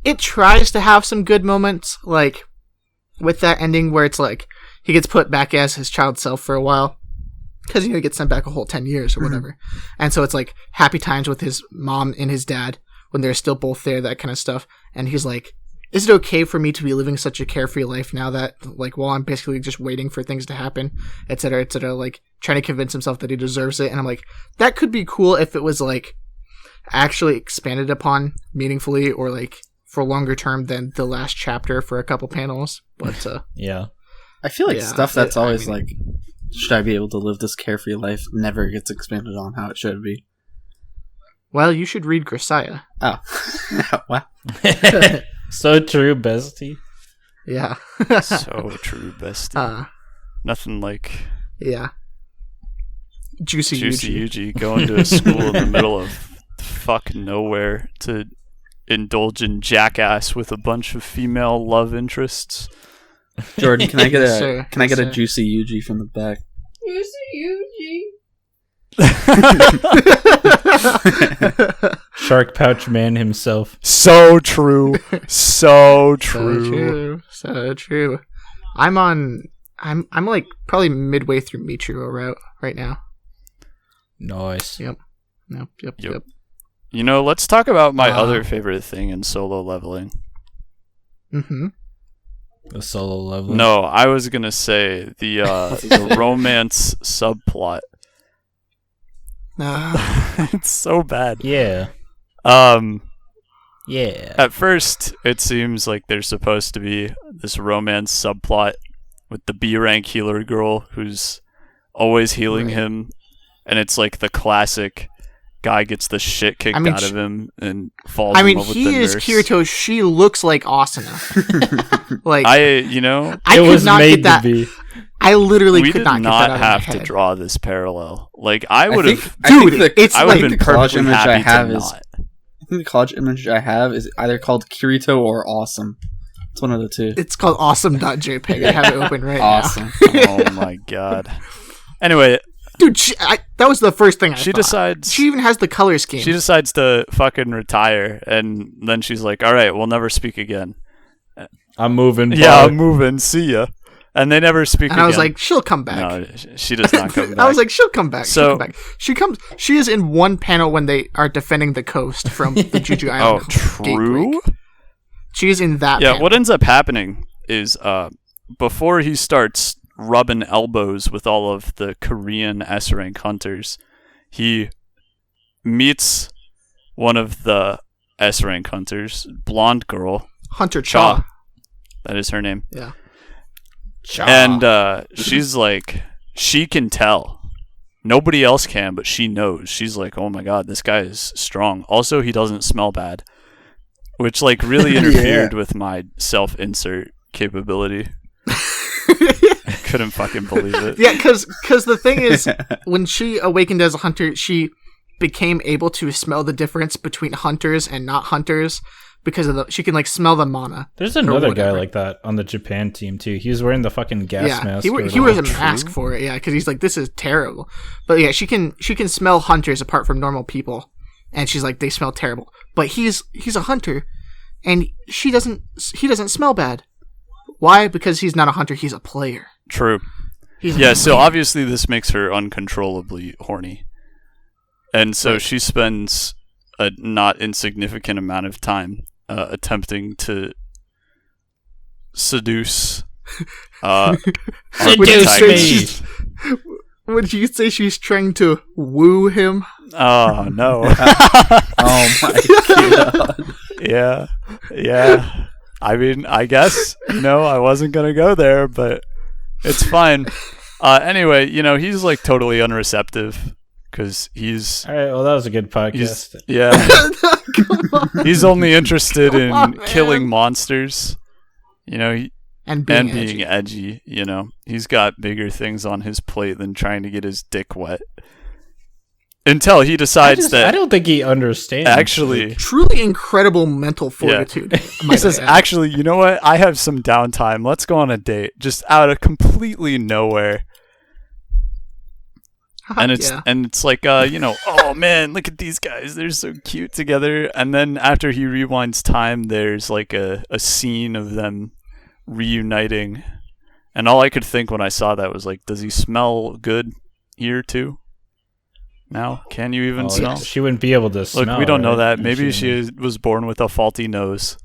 it tries to have some good moments, like with that ending where it's like he gets put back as his child self for a while because he gets sent back a whole 10 years or whatever, and so it's like happy times with his mom and his dad when they're still both there, that kind of stuff. And he's like, is it okay for me to be living such a carefree life now that, like, while I'm basically just waiting for things to happen, etc., like, trying to convince himself that he deserves it. And I'm like, that could be cool if it was, like, actually expanded upon meaningfully or, like, for longer term than the last chapter for a couple panels. But, yeah, I feel like Yeah, stuff that's I always mean- like, should I be able to live this carefree life, never gets expanded on how it should be. well, you should read Grisaya. Oh. Wow. so true, bestie. Yeah. So true, bestie. Nothing like Yeah. Juicy Juicy Yuji. Yuji going to a school in the middle of fucking nowhere to indulge in jackass with a bunch of female love interests. Jordan, can I get Yes, a sir. can I Yes, get a sir. juicy Yuji from the back? Shark Pouch Man himself. So true. So So true. true. So true. I'm like probably midway through Michiro route right now. Nice. Yep. Yep. You know, let's talk about my Ah. other favorite thing in solo leveling. Mm-hmm. The solo level. No, I was gonna say the romance subplot. It's so bad. Yeah. Yeah. At first, it seems like there's supposed to be this romance subplot with the B rank healer girl who's always healing Right. him, and it's like the classic guy gets the shit kicked I mean, out of him and falls I in mean, love with he the is nurse. Kirito. She looks like Asuna. Like I it could was not made get that. to be. I literally we could did not get that out not of have my to head. draw this parallel. Like I I would think, have, I think Dude, the, it's I would like- have been the collage perfectly image I happy have to is not. I think the college image I have is either called Kirito or Awesome. It's one of the two. It's called awesome.jpg. I have it open right Awesome. Oh my god. Anyway, now. Dude, that was the first thing I she thought. decides She even has the color scheme. she decides to fucking retire, and then she's like, "All right, we'll never speak again." I'm moving. Yeah, bye. I'm moving. See ya. And they never speak and again. I was like, she'll come back. "No, she does not come back." I was like, she'll come back. So- She'll come back. She comes. She is in one panel when they are defending the coast from the Juju "Oh, Island. gate true." break. She is in that. Yeah, panel. what ends up happening is before he starts rubbing elbows with all of the Korean S rank hunters, he meets one of the S rank hunters, blonde girl. Hunter Cha. That is her name. Yeah. And she's like, she can tell. Nobody else can, but she knows. She's like, oh my god, this guy is strong. Also, he doesn't smell bad. Which, like, really interfered with my self-insert capability. Couldn't fucking believe it. Yeah, because the thing is, when she awakened as a hunter, she became able to smell the difference between hunters and not hunters because of she can like smell the mana. There's another guy whatever. like that on the Japan team too. He was wearing the fucking gas mask. he or he wears a whatever. mask for it. Yeah, because he's like, this is terrible. But yeah, she can smell hunters apart from normal people, and she's like, they smell terrible. But he's a hunter, and he doesn't smell bad. Why? Because he's not a hunter. He's a player. True. He's a Yeah, so player. obviously this makes her uncontrollably horny. And so she spends a not insignificant amount of time attempting to seduce our Seduce protagonist. me. Would you say she's trying to woo him? Oh, no. Oh my god. Yeah. I mean, I guess, I wasn't going to go there, but It's fine. Anyway, he's like totally unreceptive because he's All right, well, that was a good podcast. Come on. he's only interested Come in on, man. killing monsters. You know, And being edgy. edgy. You know, he's got bigger things on his plate than trying to get his dick wet. Until he decides I that don't think he understands. actually, Truly incredible mental fortitude. he says, actually, you know what? I have some downtime. Let's go on a date. Just out of completely nowhere. And it's like, oh man, look at these guys. They're so cute together. And then after he rewinds time, there's like a scene of them reuniting. And all I could think when I saw that was like, does he smell good here too? Now, can you even smell? She wouldn't be able to smell. Look, we don't know right? that. Maybe she was born with a faulty nose.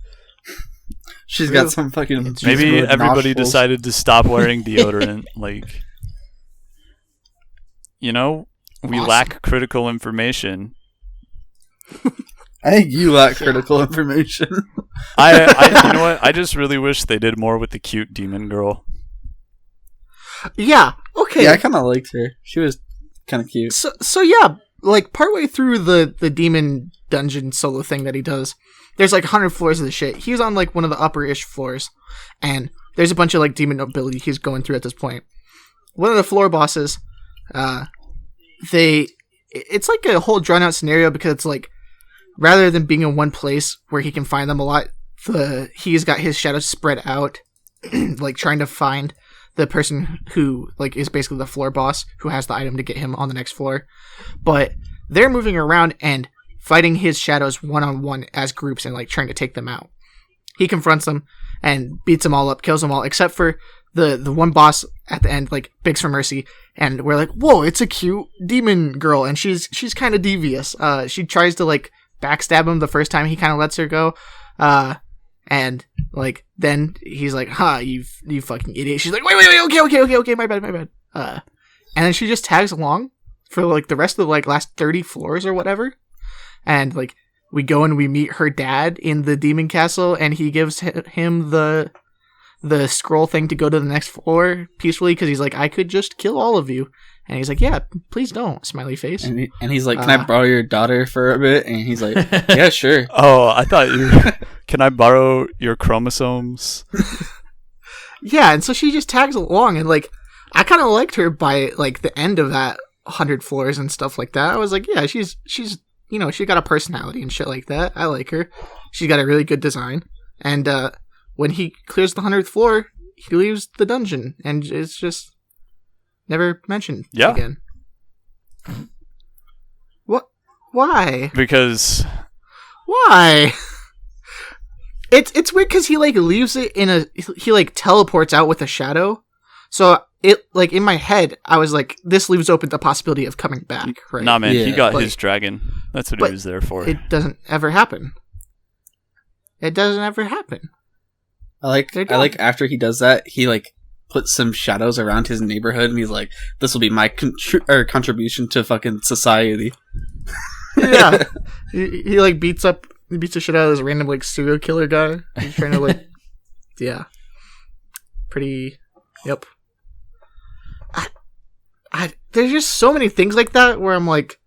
She's got some fucking. Maybe good everybody nostrils. decided to stop wearing deodorant. Like, we Awesome. lack critical information. I think you lack critical information. I you know what? I just really wish they did more with the cute demon girl. Yeah. Okay. Yeah, I kind of liked her. She was kind of cute. So yeah, like partway through the demon dungeon solo thing that he does, there's like 100 floors of the shit. He's on like one of the upper-ish floors, and there's a bunch of like demon nobility he's going through at this point. One of the floor bosses, it's like a whole drawn out scenario because it's like rather than being in one place where he can find them a lot, he's got his shadows spread out, like trying to find the person who like is basically the floor boss who has the item to get him on the next floor. But they're moving around and fighting his shadows one-on-one as groups and like trying to take them out. He confronts them and beats them all up, kills them all, except for the one boss at the end, like begs for mercy, and we're like, whoa, it's a cute demon girl, and she's kind of devious. She tries to like backstab him the first time he kind of lets her go, and like then he's like, you fucking idiot. She's like, wait, okay, my bad. And then she just tags along for like the rest of the like last 30 floors or whatever, and like we go and we meet her dad in the demon castle, and he gives him the scroll thing to go to the next floor peacefully because he's like, I could just kill all of you. And he's like, yeah, please don't, smiley face. And he's like, can I borrow your daughter for a bit? And he's like, yeah, sure. Oh, I thought you. Can I borrow your chromosomes? Yeah, and so she just tags along, and like I kind of liked her by like the end of that 100 floors and stuff like that. I was like, yeah, she's she got a personality and shit like that. I like her. She's got a really good design. And when he clears the 100th floor, he leaves the dungeon, and it's just never mentioned again. What? Why? Because Why? It's weird because he like leaves it he like teleports out with a shadow. So it like in my head I was like, this leaves open the possibility of coming back, right? nah, man, he Yeah. got But- his dragon. That's what he was there for. It doesn't ever happen. It doesn't ever happen. I like after he does that, he like puts some shadows around his neighborhood, and he's like, "This will be my contribution to fucking society." Yeah. he like beats the shit out of this random like serial killer guy. He's trying to like, yeah, pretty. Yep. There's just so many things like that where I'm like,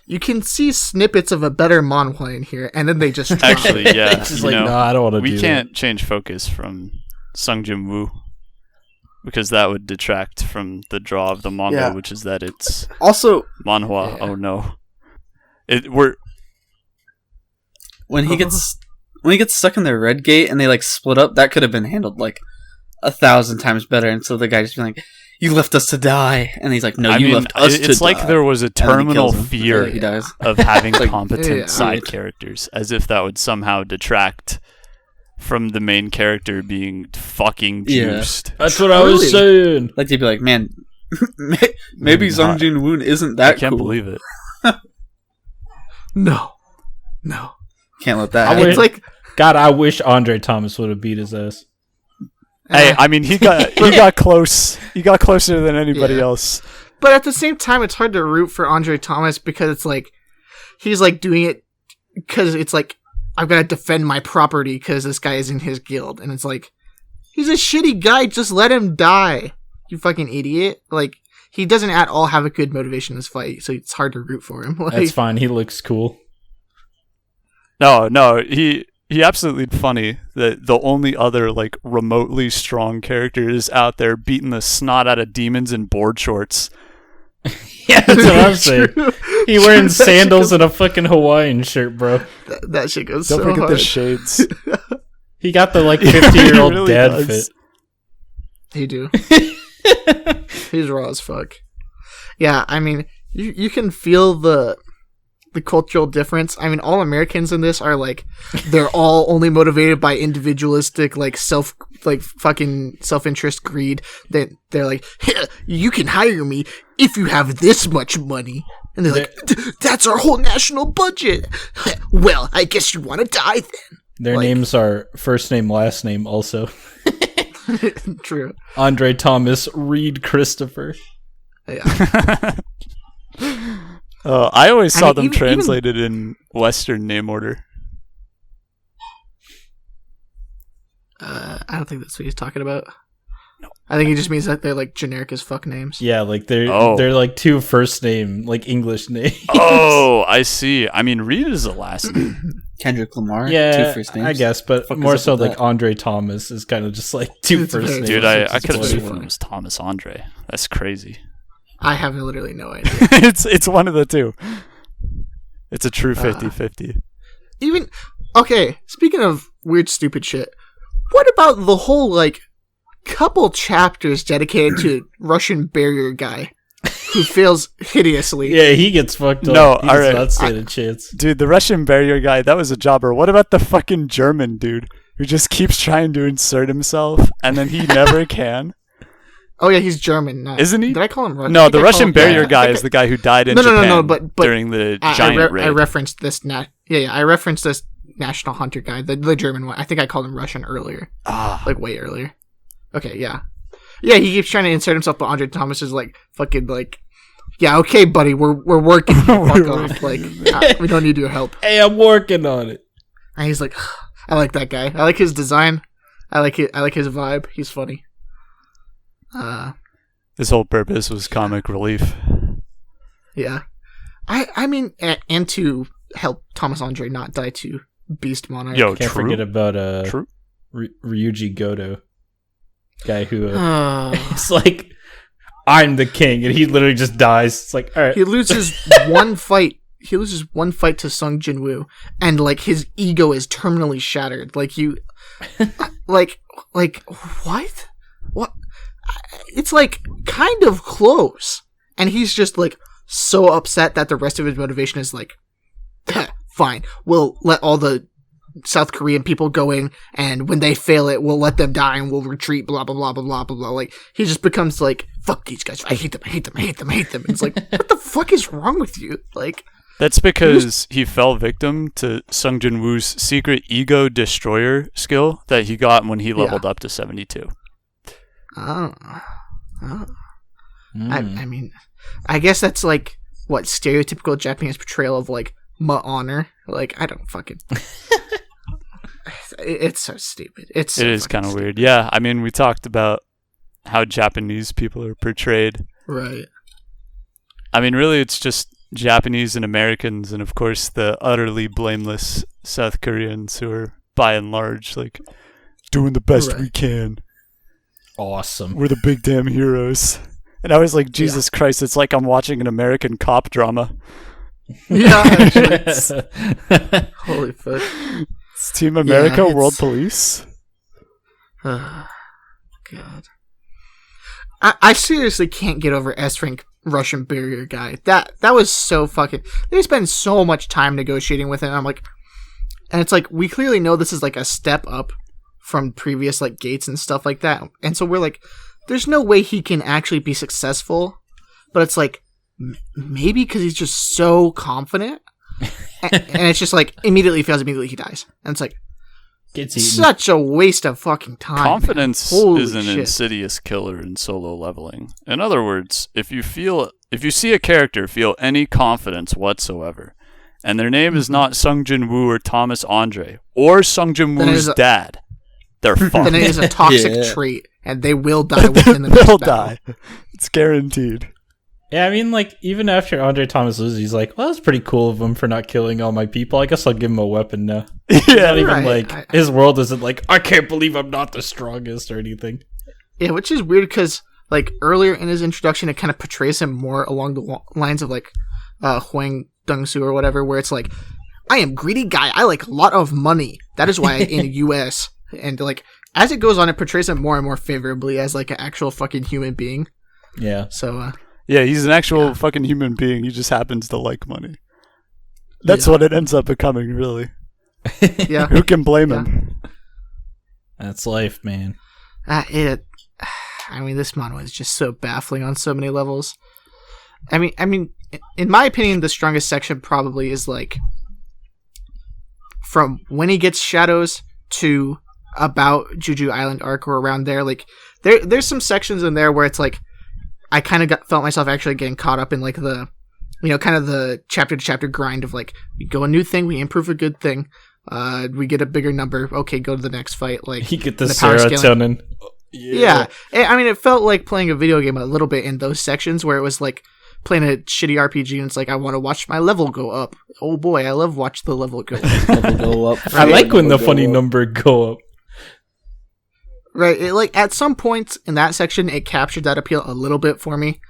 you can see snippets of a better manhwa in here, and then they just drop Actually, it. yeah. It's just like, no, I don't want to do we that. can't change focus from Sung Jin-Woo because that would detract from the draw of the manga, Yeah. which is that it's Also, manhwa. Yeah. Oh no, when he gets stuck in the red gate and they like split up, that could have been handled like 1,000 times better. And so the guy just been like, "You left us to die," and he's like, "No, you left us to die." It's like there was a And then he terminal kills him. fear He dies. of having Like, competent yeah. side characters, as if that would somehow detract from the main character being fucking Yeah. juiced. That's what I was saying. Like they'd be like, "Man, maybe Sung Jin-Woo isn't that I can't cool." believe it. No. Can't let that I happen. It's like, God, I wish Andre Thomas would have beat his ass. Hey, I mean, he got close. He got closer than anybody Yeah. else. but at the same time, it's hard to root for Andre Thomas because it's like he's like doing it because it's like, I've got to defend my property because this guy is in his guild, and it's like, he's a shitty guy. Just let him die, you fucking idiot. Like, he doesn't at all have a good motivation in this fight, so it's hard to root for him. Like, That's fine. He looks cool. No, he absolutely funny. The only other like remotely strong character is out there beating the snot out of demons in board shorts. Yeah, that's what I'm saying. True. He wearing sandals and a fucking Hawaiian shirt, bro. That shit goes Don't so forget hard. the shades. He got the like 50-year-old He really dad does. fit. He do. He's raw as fuck. Yeah, I mean, you can feel the cultural difference. I mean, all Americans in this are like, they're all only motivated by individualistic, like fucking self-interest greed. They're like, you can hire me if you have this much money. And they're like, that's our whole national budget. Well, I guess you want to die then. Their Like- names are first name, last name also. True. Andre Thomas, Reed Christopher. Yeah. I always I saw mean, them even- translated in Western name order. I don't think that's what he's talking about. No. I think he just means that they're like generic as fuck names. Yeah, like they're Oh. like two first name, like English names. Oh, I see. I mean, Reed is the last name. Kendrick Lamar. Yeah, 2 first names. I guess, but Fuck more is up so with like that? Andre Thomas is kind of just like two It's first very- names. Dude, I could have It's sworn funny. it was Thomas Andre. That's crazy. I have literally no idea. It's one of the two. It's a true 50-50. Even okay, speaking of weird stupid shit, what about the whole like couple chapters dedicated to Russian barrier guy who fails hideously? Yeah, he gets fucked up. No, he does alright. not stand a chance. Dude, the Russian barrier guy, that was a jobber. What about the fucking German dude who just keeps trying to insert himself and then he never can? Oh yeah, he's German. Not, Isn't he? Did I call him Russian? No, the Russian barrier yeah, guy I is think the guy who died in No, no, no, Japan no, but during the giant raid. I referenced this. I referenced this National Hunter guy, the German one. I think I called him Russian earlier, like way earlier. Okay, yeah. He keeps trying to insert himself, but Andre Thomas is like fucking like, yeah, okay, buddy, we're working. Fuck off, like we don't need your help. Hey, I'm working on it. And he's like, I like that guy. I like his design. I like it. I like his vibe. He's funny. His whole purpose was comic relief. Yeah. I mean, and to help Thomas Andre not die to Beast Monarch. Yo, Can't true. forget about True. Ryuji Goto, guy who Uh, it's like, I'm the king, and he literally just dies. It's like, all right, he loses one fight. He loses one fight to Sung Jin-Woo, and like his ego is terminally shattered. Like you, like what? What? It's like kind of close, and he's just like so upset that the rest of his motivation is like, fine, we'll let all the South Korean people go in, and when they fail it, we'll let them die and we'll retreat, blah, blah, blah, blah, blah, blah, blah. Like, he just becomes like, fuck these guys, I hate them, I hate them, I hate them, I hate them. And it's like, what the fuck is wrong with you? Like, That's because he fell victim to Sung Jin-Woo's secret ego destroyer skill that he got when he leveled up to 72. oh. I mean, I guess that's like, what, stereotypical Japanese portrayal of like, honor. Like, I don't fucking... It's so stupid. It is kind of weird. Yeah, I mean, we talked about how Japanese people are portrayed. Right. I mean, really, it's just Japanese and Americans, and of course the utterly blameless South Koreans who are, by and large, like, doing the best we can. awesome. We're the big damn heroes. And I was like, Jesus Christ, it's like I'm watching an American cop drama. Yeah, actually. Holy fuck. It's Team America, it's- World Police. God. I seriously can't get over S-Rank Russian barrier guy. That was so fucking... They spend so much time negotiating with him. I'm like... And it's like, we clearly know this is like a step up from previous like gates and stuff like that. And so we're like, there's no way he can actually be successful. But it's like, maybe because he's just so confident. And it's just like, immediately fails, immediately he dies. And it's like, Gets eaten. such a waste of fucking time. Confidence man. Holy is an shit. insidious killer in solo leveling. In other words, if you see a character feel any confidence whatsoever, and their name is not Sung Jin-Woo or Thomas Andre, or Sung Jin-Woo's dad, they're fucked. Then it is a toxic Yeah. trait, and they will die within the next They'll battle. die. It's guaranteed. Yeah, I mean, like, even after Andre Thomas loses, he's like, well, that's pretty cool of him for not killing all my people. I guess I'll give him a weapon now. He's not even like, his world isn't like, I can't believe I'm not the strongest or anything. Yeah, which is weird because, like, earlier in his introduction, it kind of portrays him more along the lines of, like, Huang Dongsu or whatever, where it's like, I am greedy guy. I like a lot of money. That is why I'm in the U.S. And, like, as it goes on, it portrays him more and more favorably as, like, an actual fucking human being. Yeah. So, yeah, he's an actual fucking human being. He just happens to like money. That's what it ends up becoming, really. Yeah. Who can blame him? That's life, man. I mean, this manhwa is just so baffling on so many levels. I mean, in my opinion, the strongest section probably is, like, from when he gets shadows to about Juju Island arc or around there. Like, there's some sections in there where it's like, I kind of felt myself actually getting caught up in, like, the, you know, kind of the chapter to chapter grind of, like, we go a new thing, we improve a good thing, we get a bigger number, okay, go to the next fight. Like, you get the serotonin. Yeah. I mean, it felt like playing a video game a little bit in those sections where it was like playing a shitty RPG and it's like, I want to watch my level go up. Oh boy, I love watch the level go up. Level go up. I like when the funny number go up. Right, it, like, at some points in that section, it captured that appeal a little bit for me,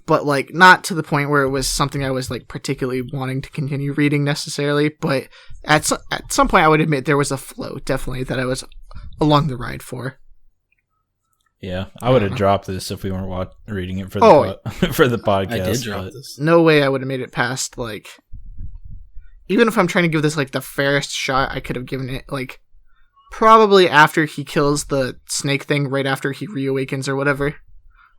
but, like, not to the point where it was something I was, like, particularly wanting to continue reading necessarily, but at some point I would admit there was a flow, definitely, that I was along the ride for. Yeah, I would have dropped this if we weren't reading it for the for the podcast. I did drop this. No way I would have made it past, like, even if I'm trying to give this, like, the fairest shot, I could have given it, like, probably after he kills the snake thing, right after he reawakens or whatever.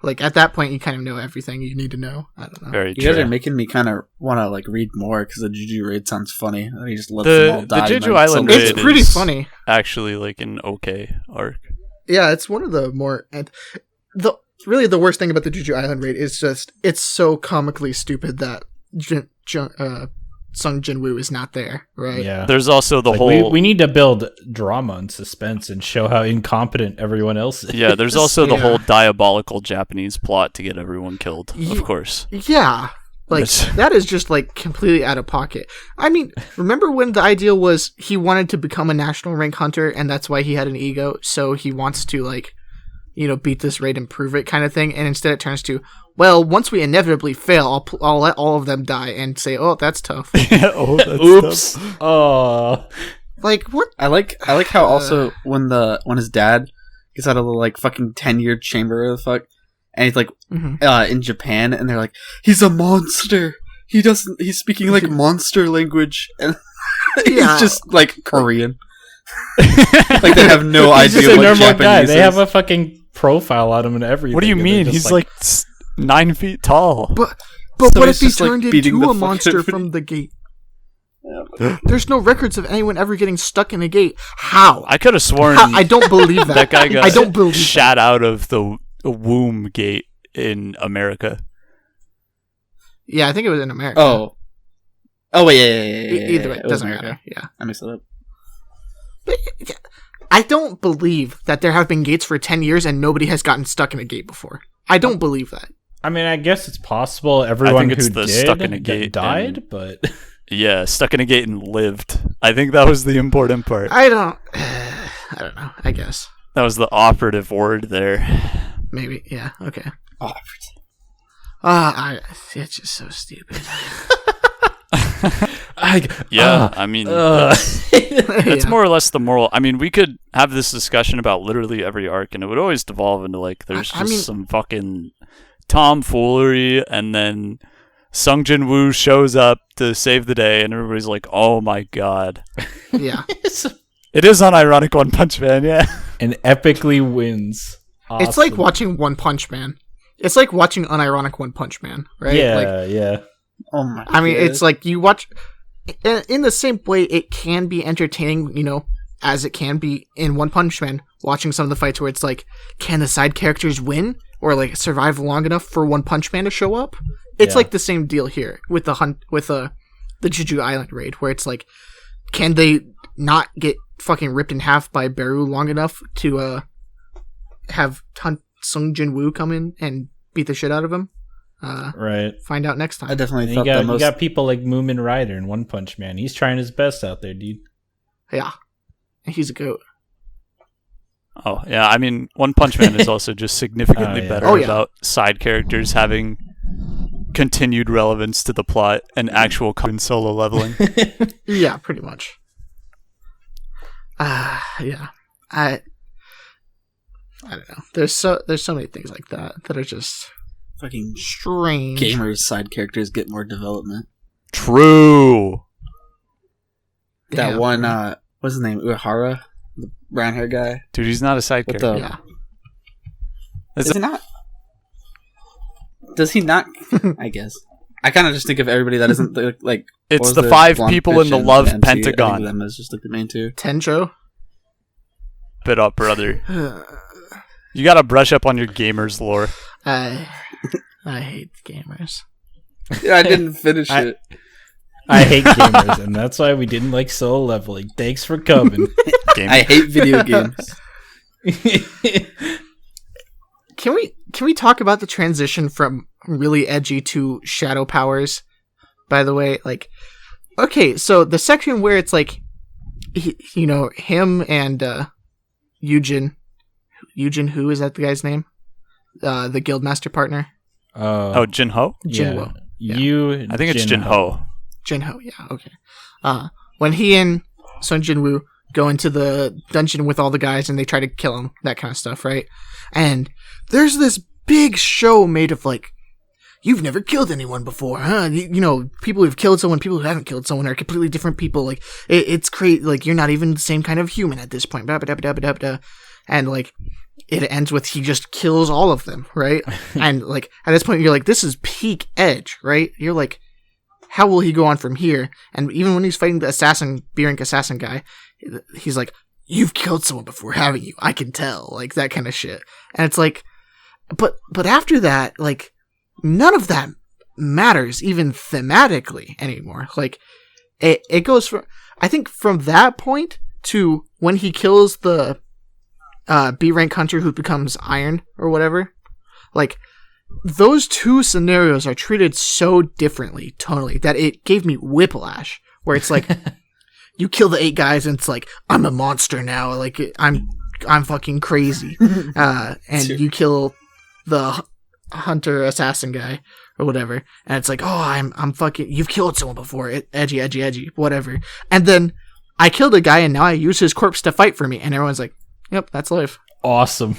Like, at that point, you kind of know everything you need to know. I don't know. Very You true. guys are making me kind of want to, like, read more because the Juju raid sounds funny. He just lets them all die. The Jeju and Island then raid It's pretty is funny. actually like an okay arc. Yeah, it's one of the more... And really, the worst thing about the Juju Island raid is just, it's so comically stupid that Sung Jin-Woo is not there, right? Yeah. There's also the Like, whole... we need to build drama and suspense and show how incompetent everyone else is. Yeah, there's also the Yeah. whole diabolical Japanese plot to get everyone killed, of course. Yeah. Like, that is just, like, completely out of pocket. I mean, remember when the idea was he wanted to become a national rank hunter, and that's why he had an ego, so he wants to, like, you know, beat this raid and prove it kind of thing, and instead it turns to, well, once we inevitably fail, I'll let all of them die and say, oh, that's tough. Oh, that's Oops. tough. Oh. Like, what? I like how also when his dad gets out of the, like, fucking 10-year chamber or the fuck, and he's like in Japan, and they're like, he's a monster. He's speaking like monster language, and Yeah. he's just like Korean. Like, they have no He's idea just a what normal Japanese guy. is. They have a fucking profile on him and everything. What do you and mean? they're just He's like 9 feet tall. But So what he's if he just, like, turned beating into the a fuck monster out of from the gate? There's no records of anyone ever getting stuck in a gate. How? I could have sworn I don't believe that. that guy got I don't believe shot out of the womb gate in America. Yeah, I think it was in America. Oh wait, yeah. Either way, It it was doesn't America. matter. Yeah. I messed it up. But, I don't believe that there have been gates for 10 years and nobody has gotten stuck in a gate before. I don't believe that. I mean, I guess it's possible everyone it's who the did stuck in a gate died, and- but Yeah, stuck in a gate and lived. I think that was the important part. I don't know. I guess. That was the operative word there. Maybe. Yeah. Okay. Oh, It's just so stupid. Yeah, I mean, that's Yeah. more or less the moral. I mean, we could have this discussion about literally every arc, and it would always devolve into, like, there's I just mean- some fucking tomfoolery, and then Sung Jin-Woo shows up to save the day, and everybody's like, oh my god. Yeah. It is unironic One Punch Man, yeah. and epically wins. It's like Awesome. watching One Punch Man. It's like watching unironic One Punch Man, right? Yeah, Like, yeah. Oh my! I mean, God. it's like you watch. In the same way, it can be entertaining, you know, as it can be in One Punch Man. Watching some of the fights where it's like, can the side characters win or like survive long enough for One Punch Man to show up? It's Yeah. like the same deal here with the Jeju Island raid, where it's like, can they not get fucking ripped in half by Beru long enough to have Sung Jin-Woo come in and beat the shit out of him? Right. Find out next time. I definitely And thought you got people like Moomin Rider and One Punch Man. He's trying his best out there, dude. Yeah. And he's a goat. Oh, yeah. I mean, One Punch Man is also just significantly better about side characters having continued relevance to the plot and actual solo leveling. Yeah, pretty much. Yeah. I don't know. There's so many things like that are just fucking strange. Gamers side characters get more development. True. That one, what's his name? Uehara? The brown hair guy? Dude, he's not a side character. Yeah. Is he not? Does he not? I guess. I kind of just think of everybody that isn't like. It's the 5 people in the love pentagon. Them as just like the main 2. Tenjo. Bit up, brother. You gotta brush up on your gamers lore. I hate gamers. Yeah, I didn't finish it. I hate gamers, and that's why we didn't like solo leveling. Thanks for coming. I hate video games. Can we talk about the transition from really edgy to shadow powers? By the way, like, okay, so the section where it's like, him and Yujin, who is that the guy's name? The guildmaster partner. Jin-Ho? Jin-Woo. Yeah. I think it's Jin-Ho. Jin-Ho, yeah, okay. When he and Son Jin-Woo go into the dungeon with all the guys and they try to kill him, that kind of stuff, right? And there's this big show made of like, you've never killed anyone before, huh? People who've killed someone, people who haven't killed someone are completely different people. Like, it's crazy. Like, you're not even the same kind of human at this point. And like, it ends with he just kills all of them, right? And like, at this point, you're like, this is peak edge, right? You're like, how will he go on from here? And even when he's fighting the B-rank assassin guy, he's like, you've killed someone before, haven't you? I can tell. Like, that kind of shit. And it's like, but after that, like, none of that matters even thematically anymore. Like, it goes from, I think from that point to when he kills the B-rank hunter who becomes Iron or whatever, like, those 2 scenarios are treated so differently tonally that it gave me whiplash, where it's like, you kill the 8 guys and it's like, I'm a monster now, like, I'm fucking crazy. And you kill the hunter assassin guy or whatever, and it's like, oh, I'm fucking, you've killed someone before, edgy, whatever. And then I killed a guy and now I use his corpse to fight for me, and everyone's like, yep, that's life. Awesome.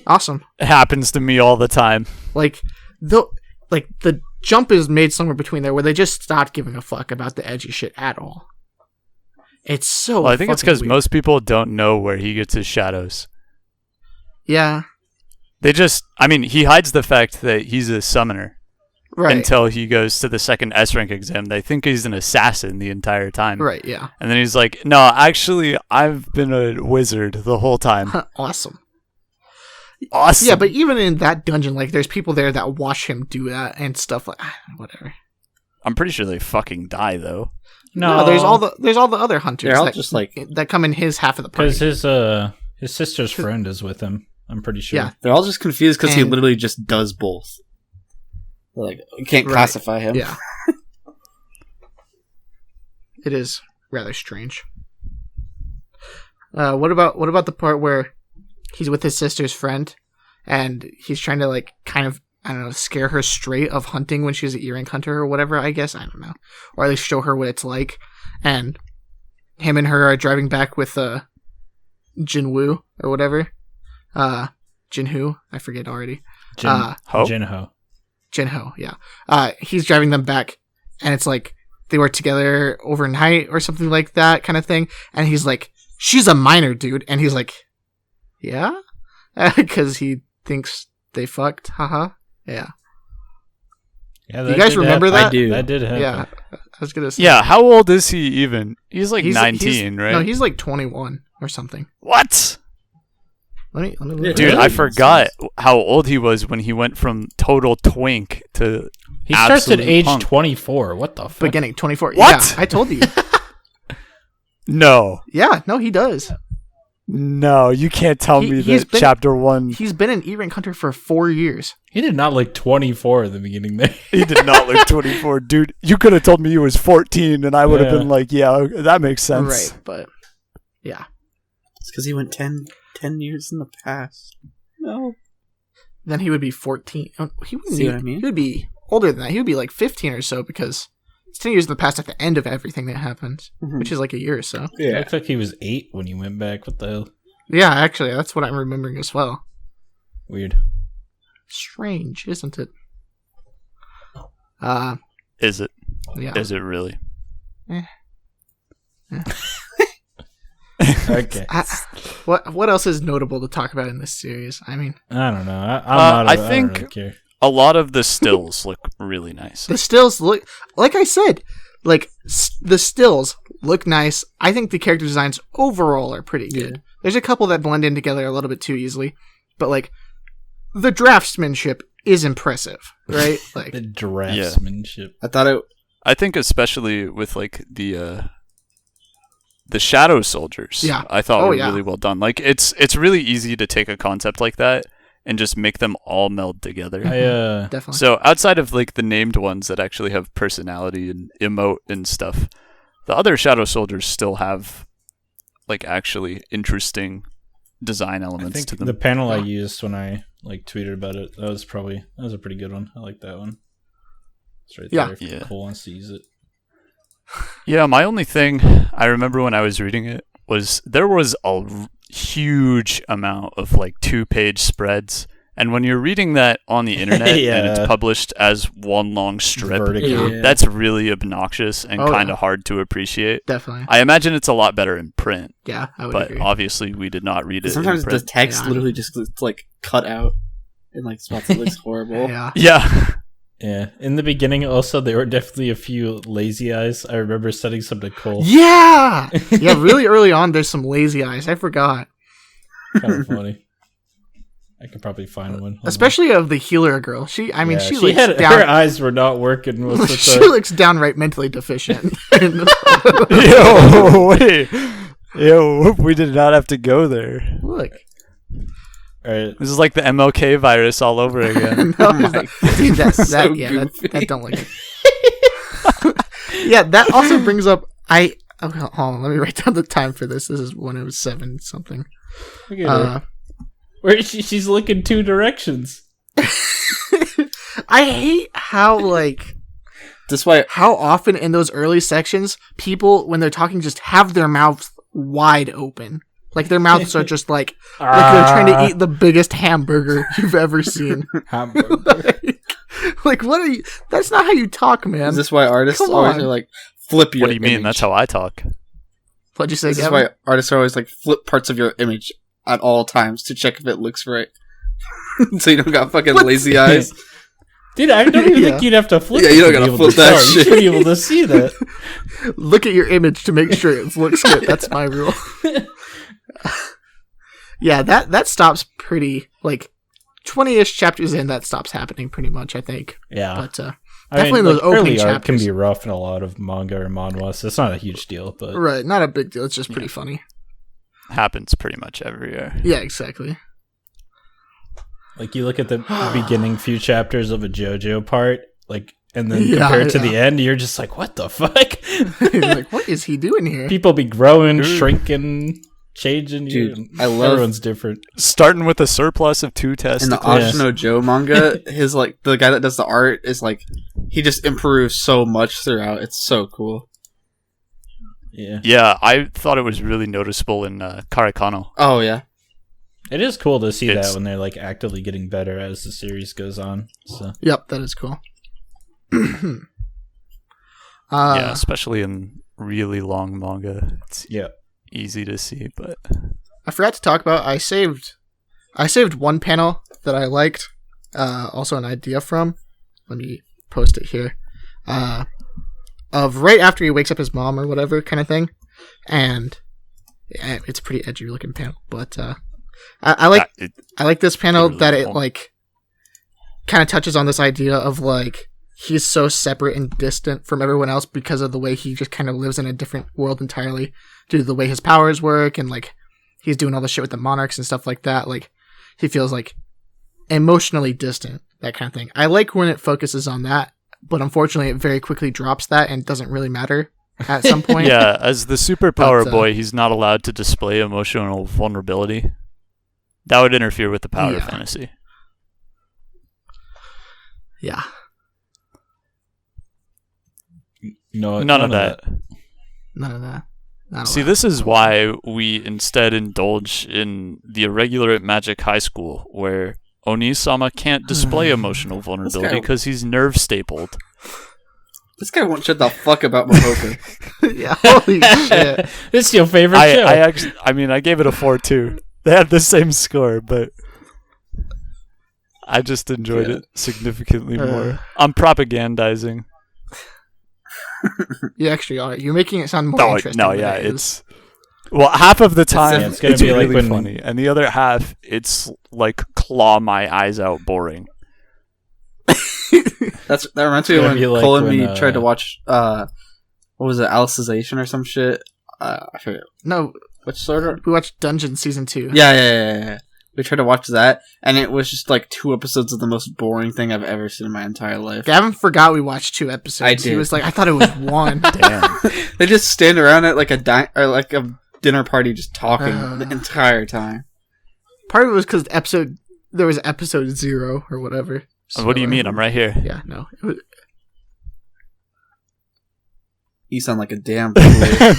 Awesome. It happens to me all the time. Like, the jump is made somewhere between there where they just stopped giving a fuck about the edgy shit at all. It's so well, I think it's because weird. most people don't know where he gets his shadows. Yeah. They just, I mean, he hides the fact that he's a summoner. Right. Until he goes to the 2nd S-rank exam. They think he's an assassin the entire time. Right, yeah. And then he's like, no, actually, I've been a wizard the whole time. Awesome. Awesome. Yeah, but even in that dungeon, like, there's people there that watch him do that and stuff like, whatever. I'm pretty sure they fucking die, though. No, there's all the other hunters all that just like that come in his half of the party. Because his sister's friend is with him. I'm pretty sure. Yeah, they're all just confused because he literally just does both. They're like, you can't classify him. Yeah. It is rather strange. What about the part where he's with his sister's friend and he's trying to, like, kind of, I don't know, scare her straight of hunting when she's an earring hunter or whatever, I guess. I don't know. Or at least show her what it's like. And him and her are driving back with Jin-Woo or whatever. Jin-Woo? I forget already. Jin-Ho. Jin-Ho, yeah. He's driving them back, and it's like they were together overnight or something like that kind of thing. And he's like, she's a minor, dude. And he's like, yeah? Because he thinks they fucked. Haha. Yeah. Yeah, Do you guys remember that? I do. That did happen. Yeah. I was going to say. Yeah, how old is he even? He's like 19, right? No, he's like 21 or something. What? Let me look. Dude, Really? I forgot how old he was when he went from total twink to He starts at absolute age punk. 24. What the fuck? Beginning 24. What? Yeah, I told you. No. Yeah, no, he does. No, you can't tell me that chapter 1. He's been an E-rank hunter for 4 years. He did not look 24 in the beginning there. He did not look 24. Dude, you could have told me he was 14 and I would have been like, yeah, that makes sense. Right, but yeah. It's because he went 10 years in the past. No. Then he would be 14. He wouldn't See what I mean? He would be older than that. He would be like 15 or so because it's 10 years in the past at the end of everything that happens, which is like a year or so. It looks like he was 8 when he went back. What the hell? Yeah, actually, that's what I'm remembering as well. Weird. Strange, isn't it? Is it? Yeah. Is it really? Okay. What else is notable to talk about in this series? I mean, I don't know. I don't think really care. a lot of the stills look really nice. the stills look, like I said, like the stills look nice. I think the character designs overall are pretty good. Yeah. There's a couple that blend in together a little bit too easily, but like the draftsmanship is impressive, right? Like The draftsmanship. I think especially with like the shadow soldiers. Yeah. I thought Oh, were yeah. really well done. Like it's really easy to take a concept like that and just make them all meld together. definitely. So outside of like the named ones that actually have personality and emote and stuff, the other shadow soldiers still have like actually interesting design I elements think to them. the panel I used when I like tweeted about it, that was a pretty good one. I like that one. It's right there if Cole wants to use it. Yeah, my only thing I remember when I was reading it was there was a huge amount of like 2-page spreads, and when you're reading that on the internet and it's published as one long strip, Vertical. that's really obnoxious and kind of hard to appreciate. Definitely. I imagine it's a lot better in print, Yeah, I would but agree. obviously we did not read it. Sometimes in the print. text Yeah. literally just looks like cut out in like spots that looks horrible. Yeah. Yeah. Yeah. In the beginning, also, there were definitely a few lazy eyes. I remember setting some to Cole. Yeah! Yeah, really early on, there's some lazy eyes. I forgot. Kind of funny. I could probably find one. Hold Especially of the healer girl. She on. looks her down. eyes were not working. She looks downright mentally deficient. Yo, wait. Yo, we did not have to go there. Look. All right. This is like the MLK virus all over again. No, it's not. Dude, So that don't look good. Yeah, that also brings up hold on, let me write down the time for this. This is when it was 7 something. Look at her. Where she's looking 2 directions. I hate how how often in those early sections people when they're talking just have their mouths wide open. Like their mouths are just like they're trying to eat the biggest hamburger you've ever seen. Hamburger. Like what are you? That's not how you talk, man. Is this why artists Come always on. are like flip your What do you mean? image? That's how I talk. What'd you say, This is Gavin? why artists are always like flip parts of your image at all times to check if it looks right. So you don't got fucking lazy eyes. Dude, I don't even think you'd have to flip. Yeah, you don't to be gotta able flip to that tell. shit. You should be able to see that. Look at your image to make sure it looks good. That's my rule. Yeah, that stops pretty 20-ish chapters in. That stops happening pretty much, I think. Yeah. But definitely those opening early art can chapters. be rough in a lot of manga or manhwa, so it's not a huge deal. But Right, not a big deal. It's just pretty funny. Happens pretty much everywhere. Yeah, exactly. like you look at the beginning few chapters of a JoJo part, and then Yeah, compare it to the yeah. end, you're just like, what the fuck? You're like, what is he doing here? People be growing, Dude. shrinking, changing. Dude, and I love- everyone's different. Starting with a surplus of 2 In the testicles. Ashino Joe manga, his the guy that does the art is he just improves so much throughout. It's so cool. Yeah, Yeah, I thought it was really noticeable in Karakano. Oh yeah. it is cool to see It's- that when they're actively getting better as the series goes on. So Yep, that is cool. Yeah, especially in really long manga. It's yeah, easy to see, but I forgot to talk about. I saved one panel that I liked. Also an idea from. Let me post it here. Of right after he wakes up his mom or whatever kind of thing, and yeah, it's a pretty edgy looking panel. But I like this panel really that it cool. kind of touches on this idea of he's so separate and distant from everyone else because of the way he just kind of lives in a different world entirely due to the way his powers work and he's doing all the shit with the monarchs and stuff like that. Like, he feels like emotionally distant, that kind of thing. I like when it focuses on that, but unfortunately, it very quickly drops that and doesn't really matter at some point. Yeah, as the superpower But, boy, he's not allowed to display emotional vulnerability. That would interfere with the power Yeah. fantasy. Yeah. No, None of that. None of that. Not See, allowed. this is why we instead indulge in the irregular at Magic High School, where Onisama can't display emotional vulnerability guy- because he's nerve stapled. This guy won't shut the fuck about Mahoko. Yeah, holy shit. This is your favorite show. I gave it a 4-2. They had the same score, but I just enjoyed it significantly more. I'm propagandizing. You actually are. You're making it sound more interesting. No, than yeah, it is. it's well, half of the time it's gonna it's be like really when- funny, and the other half it's like claw my eyes out boring. That reminds me of It'd when be like Cole and when, me tried to watch, what was it, Alicization or some shit? I forget. No, Which sort of? we watched Dungeon Season 2. Yeah. We tried to watch that, and it was just like 2 episodes of the most boring thing I've ever seen in my entire life. Gavin forgot we watched 2 episodes. I He did. was like, I thought it was 1. Damn. They just stand around at like a dinner party just talking the entire time. Part of it was because there was episode 0 or whatever. What do you mean? I'm right here. Yeah, no. It was, You sound like a damn fool.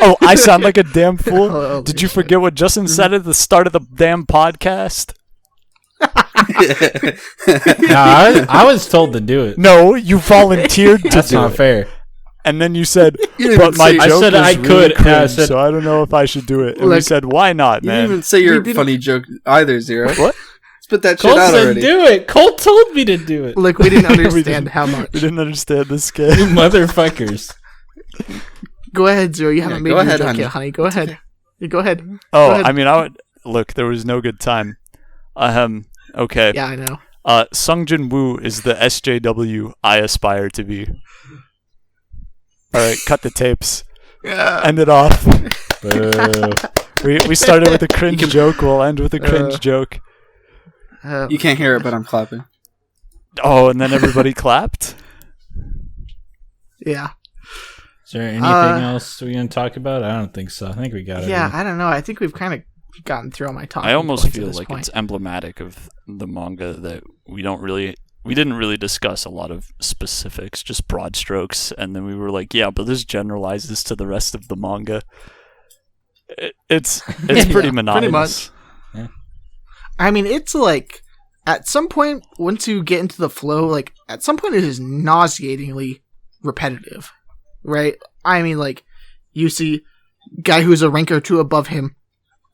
Oh, I sound like a damn fool. Holy Did you shit. forget what Justin said at the start of the damn podcast? Nah, I was told to do it. No, you volunteered to That's do not it. fair. And then you said, You didn't but even my say- I joke said is I really could, and I cringe, said- so I don't know if I should do it. And we Like- said, why not, You didn't man? even say your We didn't- funny joke either, Zero. What? Spit that Cole shit out said already. do it. Cole told me to do it. like, we didn't We understand didn't- how much. We didn't understand this You game. motherfuckers. Go ahead, Zero. You haven't made go your ahead, joke honey. yet, honey. Go ahead. Go ahead. Oh, Go ahead. I mean, I would look. There was no good time. Okay. Yeah, I know. Sung Jin-Woo is the SJW I aspire to be. All right, cut the tapes. End it off. Boo. We started with a cringe joke. We'll end with a cringe joke. You can't hear it, but I'm clapping. Oh, and then everybody clapped. Yeah. Is there anything else we're going to talk about? I don't think so. I think we got it. Yeah, I don't know. I think we've kind of gotten through all my talking I almost points at feel this like point. it's emblematic of the manga that we didn't really discuss a lot of specifics, just broad strokes, and then we were like, yeah, but this generalizes to the rest of the manga. It's pretty pretty monotonous. much. I mean, it's like, at some point, once you get into the flow, like, at some point it is nauseatingly repetitive, right? I mean, like, you see guy who's a rank or 2 above him,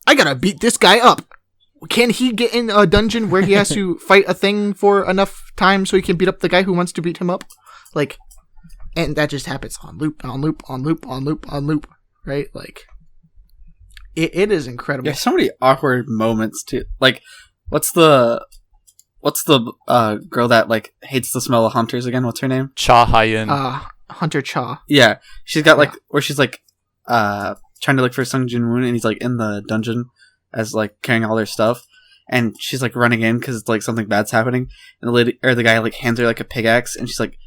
I gotta beat this guy up. Can he get in a dungeon where he has to fight a thing for enough time so he can beat up the guy who wants to beat him up? Like, and that just happens on loop, on loop, on loop, on loop, on loop, right? Like, it is incredible. There's so many awkward moments too. Like, what's the girl that like hates the smell of hunters again? What's her name? Cha Hyen. Hunter Cha. Yeah, she's got like where she's like trying to look for Sung Jin-Woo, and he's like in the dungeon as like carrying all their stuff, and she's like running in because like something bad's happening, and the lady or the guy like hands her like a pickaxe, and she's like,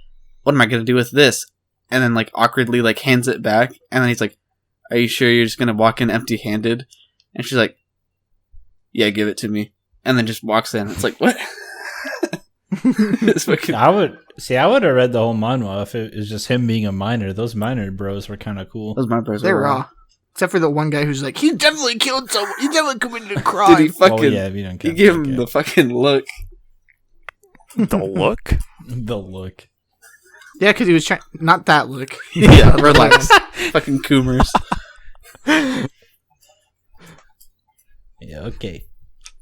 "What am I gonna do with this?" And then like awkwardly like hands it back, and then he's like, "Are you sure you're just gonna walk in empty-handed?" And she's like, "Yeah, give it to me," and then just walks in. It's like what? It's fucking- I would have read the whole manhwa if it was just him being a miner. Those miner bros were kind of cool. Those my bros They're were raw. Except for the one guy who's like, he definitely killed someone. He definitely committed a crime. Did he fucking? Oh yeah, if you don't He count gave that, him okay. the fucking look. The look? the look. Yeah, because he was trying. Not that look. Yeah, relax. Fucking coomers. Yeah, okay.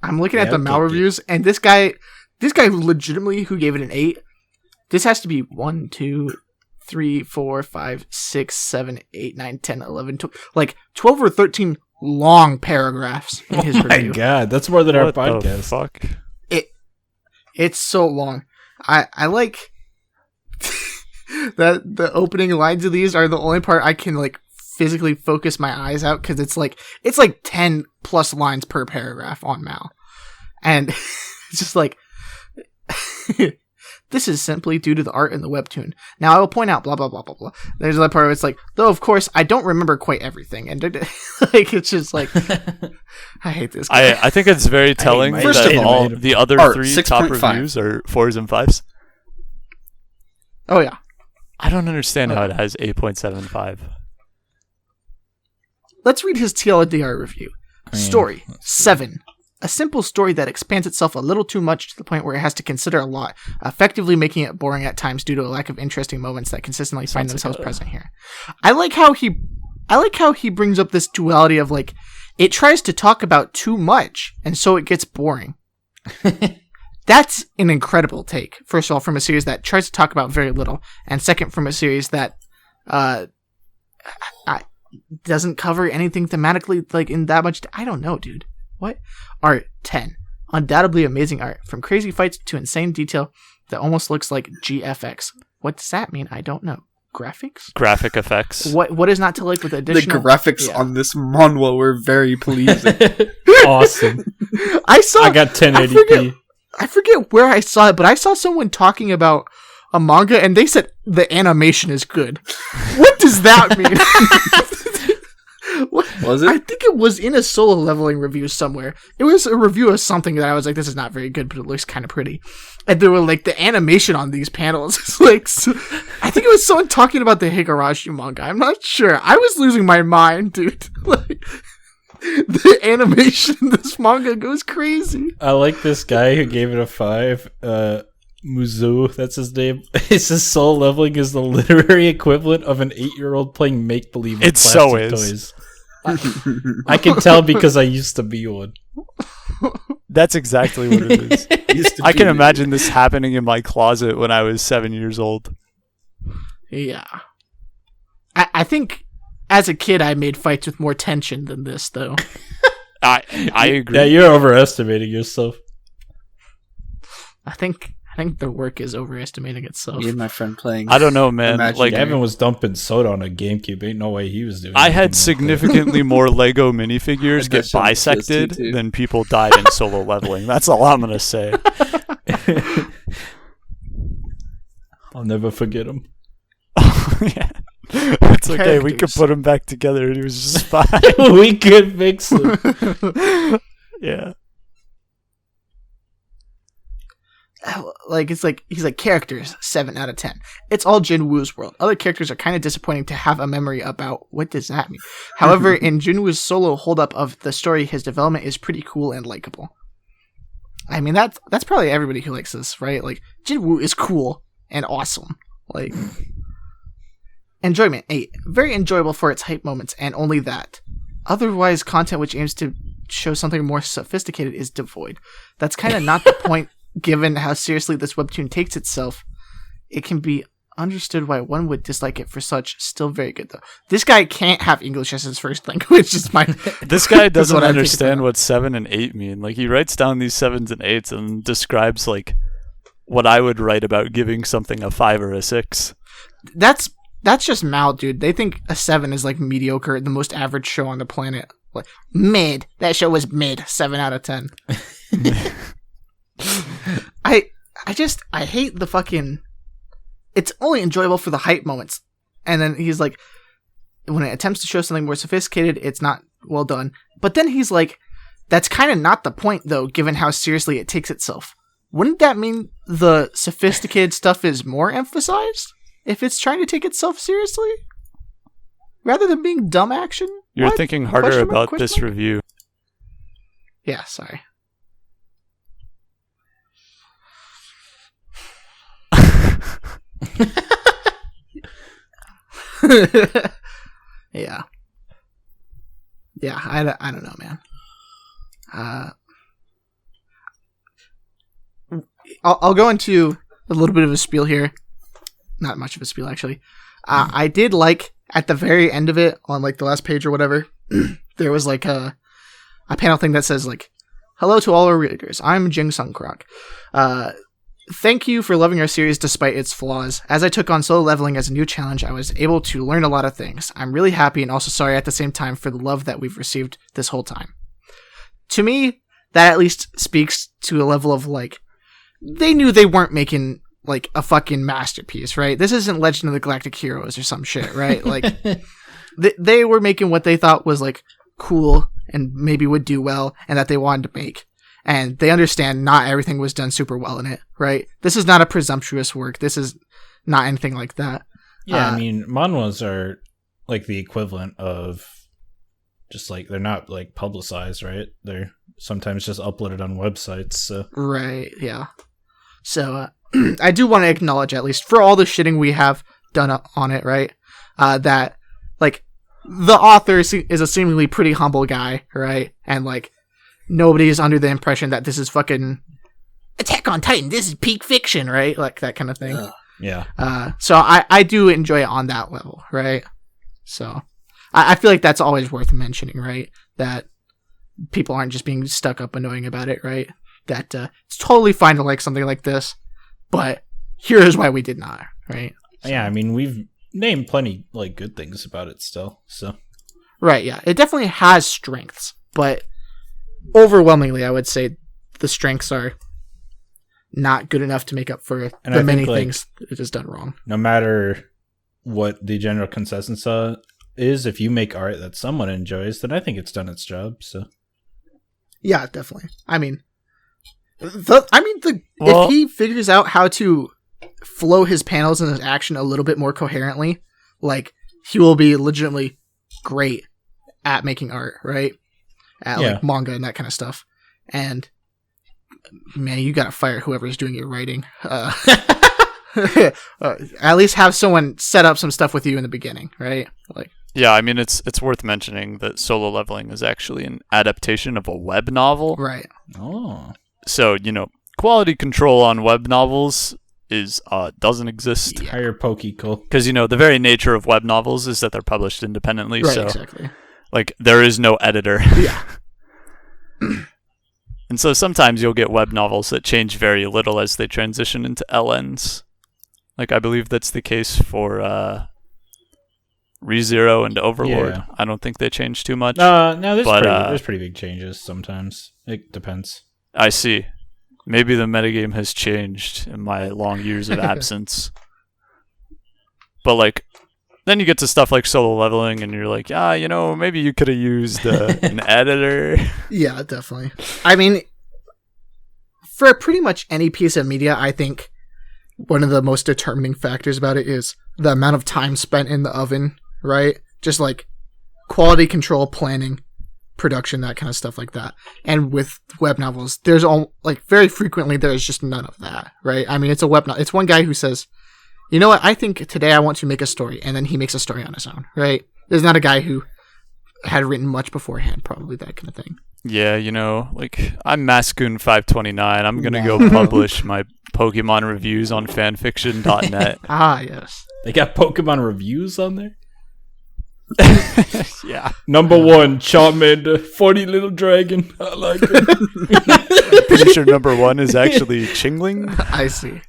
I'm looking Yeah, at the okay, Mal okay. reviews, and this guy legitimately who gave it an 8. This has to be 1, 2, 3, 4, 5, 6, 7, 8, 9, 10, 11, 12, like 12 or 13 long paragraphs in his Oh my review. god, that's more than our What the podcast. fuck? It's so long. I like that the opening lines of these are the only part I can like physically focus my eyes out because it's like 10 plus lines per paragraph on Mal. And it's just like, this is simply due to the art in the webtoon. Now I will point out blah, blah, blah, blah, blah. There's that part where it's like, though of course I don't remember quite everything. And like, it's just like, I hate this guy. I think it's very telling First that of all all, the other art, 3 top 6.5. reviews are 4s and 5s. Oh yeah. I don't understand how it has 8.75. Let's read his TLDR review. Story 7. A simple story that expands itself a little too much to the point where it has to consider a lot, effectively making it boring at times due to a lack of interesting moments that consistently find themselves present here. I like how he brings up this duality of like, it tries to talk about too much and so it gets boring. That's an incredible take. First of all, from a series that tries to talk about very little, and second, from a series that doesn't cover anything thematically like in that much. I don't know, dude. What? Art 10. Undoubtedly amazing art, from crazy fights to insane detail that almost looks like GFX. What does that mean? I don't know. Graphics? Graphic effects. What is not to like with additional? The graphics on this manhwa were very pleasing. Awesome. I got 1080p. I forget where I saw it, but I saw someone talking about a manga and they said the animation is good. What does that mean? What? Was it? I think it was in a Solo Leveling review somewhere. It was a review of something that I was like, this is not very good, but it looks kind of pretty. And they were like, the animation on these panels is like, I think it was someone talking about the Higurashi manga. I'm not sure. I was losing my mind, dude. Like, the animation in this manga goes crazy. I like this guy who gave it a 5. Muzu, that's his name. It says Soul Leveling is the literary equivalent of an 8-year-old playing make-believe with It so plastic is. toys. I can tell because I used to be one. That's exactly what it is. I can imagine this happening in my closet when I was 7 years old. Yeah. I think as a kid I made fights with more tension than this, though. I agree. Yeah, you're overestimating yourself. I think the work is overestimating itself. Me and my friend playing. I don't know, man. Imagine Like, Gavin was dumping soda on a GameCube. Ain't no way he was doing I anything had like that. significally more Lego minifigures That get shit on bisected PS2 too. than people died in Solo Leveling. That's all I'm gonna say. I'll never forget him. Yeah. It's okay. We could Characters. put them back together, and he was just fine. We could fix him. Yeah. Like, it's like, he's like, characters, 7 out of 10. It's all Jin-Woo's world. Other characters are kind of disappointing to have a memory about. What does that mean? However, in Jin-Woo's solo holdup of the story, his development is pretty cool and likable. I mean, that's probably everybody who likes this, right? Like, Jin-Woo is cool and awesome. Like, enjoyment, 8. Very enjoyable for its hype moments, and only that. Otherwise, content which aims to show something more sophisticated is devoid. That's kind of not the point. Given how seriously this webtoon takes itself, it can be understood why one would dislike it for such. Still very good, though. This guy can't have English as his first language. Just my This guy doesn't what I'm understand thinking what 7 and 8 mean. Like, he writes down these 7s and 8s and describes, like, what I would write about giving something a 5 or a 6. That's just Mal, dude. They think a 7 is like mediocre, the most average show on the planet. Like, mid. That show was mid. 7 out of 10. I hate the fucking. It's only enjoyable for the hype moments, and then he's like, when it attempts to show something more sophisticated, it's not well done. But then he's like, that's kind of not the point, though, given how seriously it takes itself. Wouldn't that mean the sophisticated stuff is more emphasized if it's trying to take itself seriously, rather than being dumb action? You're What? thinking harder Question mark, about question this mark? review. Yeah, sorry. Yeah. I don't know, man. I'll go into a little bit of a spiel here. Not much of a spiel, actually. I did like at the very end of it, on like the last page or whatever, there was like a panel thing that says like, "Hello to all our readers. I'm Jing Sung Krok. Thank you for loving our series despite its flaws. As I took on solo leveling as a new challenge, I was able to learn a lot of things. I'm really happy and also sorry at the same time for the love that we've received this whole time. To me, that at least speaks to a level of, like, they knew they weren't making, like, a fucking masterpiece, right? This isn't Legend of the Galactic Heroes or some shit, right? Like, they were making what they thought was, like, cool and maybe would do well and that they wanted to make. And they understand not everything was done super well in it, right? This is not a presumptuous work. This is not anything like that. Yeah, I mean, manhwas are like the equivalent of just like, they're not like publicized, right? They're sometimes just uploaded on websites. So. Right, yeah. So I do want to acknowledge, at least for all the shitting we have done on it, right? That like the author is a seemingly pretty humble guy, right? And like, nobody is under the impression that this is fucking Attack on Titan. This is peak fiction, right? Like that kind of thing. Yeah. So I do enjoy it on that level, right? So I feel like that's always worth mentioning, right? That people aren't just being stuck up annoying about it, right? That it's totally fine to like something like this, but here's why we did not, right? So, yeah, I mean, we've named plenty like good things about it still, so. Right, yeah. It definitely has strengths, but overwhelmingly, I would say the strengths are not good enough to make up for the many things it has done wrong. No matter what the general consensus is, if you make art that someone enjoys, then I think it's done its job. So, yeah, definitely. I mean, if he figures out how to flow his panels and his action a little bit more coherently, like he will be legitimately great at making art, right? At like manga and that kind of stuff. And man, you gotta fire whoever's doing your writing. At least have someone set up some stuff with you in the beginning, right? Like, yeah, I mean, it's worth mentioning that Solo Leveling is actually an adaptation of a web novel. Right. Oh. So, quality control on web novels is doesn't exist. Higher pokey cool. Because, the very nature of web novels is that they're published independently. Right, so, exactly. Like, there is no editor. Yeah. And so sometimes you'll get web novels that change very little as they transition into LNs. Like, I believe that's the case for Zer0 and Overlord. Yeah. I don't think they change too much. No, there's pretty big changes sometimes. It depends. I see. Maybe the metagame has changed in my long years of absence. But, like, then you get to stuff like Solo Leveling, and you're like, maybe you could have used an editor. Yeah, definitely. I mean, for pretty much any piece of media, I think one of the most determining factors about it is the amount of time spent in the oven, right? Just like quality control, planning, production, that kind of stuff like that. And with web novels, there's very frequently there's just none of that, right? I mean, it's a web novel. It's one guy who says, you know what, I think today I want to make a story, and then he makes a story on his own, right? There's not a guy who had written much beforehand, probably, that kind of thing. Yeah, like, I'm Mascoon529. I'm going to go publish my Pokemon reviews on fanfiction.net. Ah, yes. They got Pokemon reviews on there? Yeah. Number 1, Charmander, funny little dragon. I like it. I'm pretty sure number 1 is actually Chingling. I see.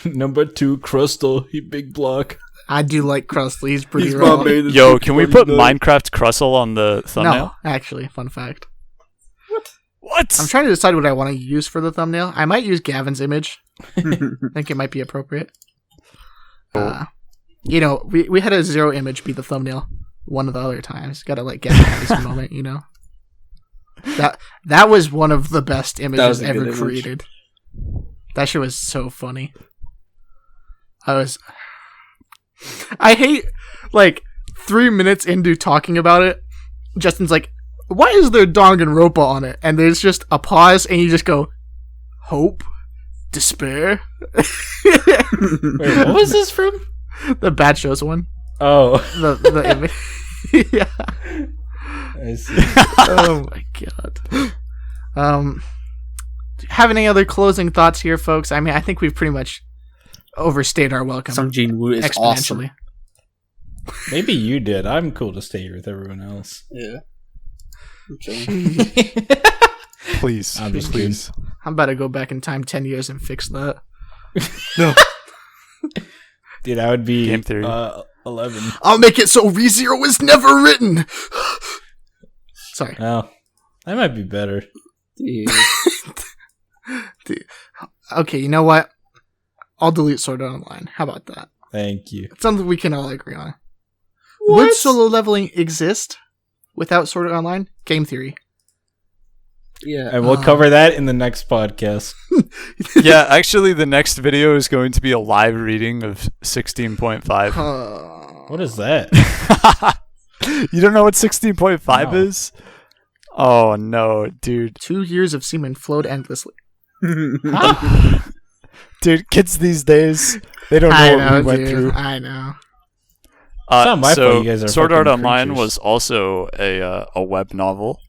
Number 2, Crustle, he big block. I do like Crustle, he's pretty raw. Yo, can we put Minecraft Crustle on the thumbnail? No, actually, fun fact. What? I'm trying to decide what I want to use for the thumbnail. I might use Gavin's image. I think it might be appropriate. We had a Zer0 image be the thumbnail one of the other times. Gotta let Gavin have his moment, That was one of the best images ever created. That shit was so funny. I hate, 3 minutes into talking about it, Justin's like, why is there Danganronpa on it? And there's just a pause, and you just go, hope? Despair? Wait, what was this from? The Bad Shows one. Oh. The image. Yeah. I see. Oh my god. Have any other closing thoughts here, folks? I mean, I think we've pretty much overstayed our welcome. Some Jin-Woo is exponentially. Awesome. Maybe you did. I'm cool to stay here with everyone else. Yeah. Please. I'm just please. I'm about to go back in time 10 years and fix that. No. Dude, I would be Game theory. 11. I'll make it so ReZero was never written. Sorry. Oh, that might be better. Dude. Okay, you know what? I'll delete Sword Art Online. How about that? Thank you. It's something we can all agree on. Would solo leveling exist without Sword Art Online? Game theory. Yeah. And we'll cover that in the next podcast. Yeah, actually, the next video is going to be a live reading of 16.5. What is that? You don't know what 16.5 No. is? Oh, no, dude. 2 years of semen flowed endlessly. Dude, kids these days, they don't know what we went through. I know. It's not my fault you guys are Sword Art fucking Online creatures. was also a web novel.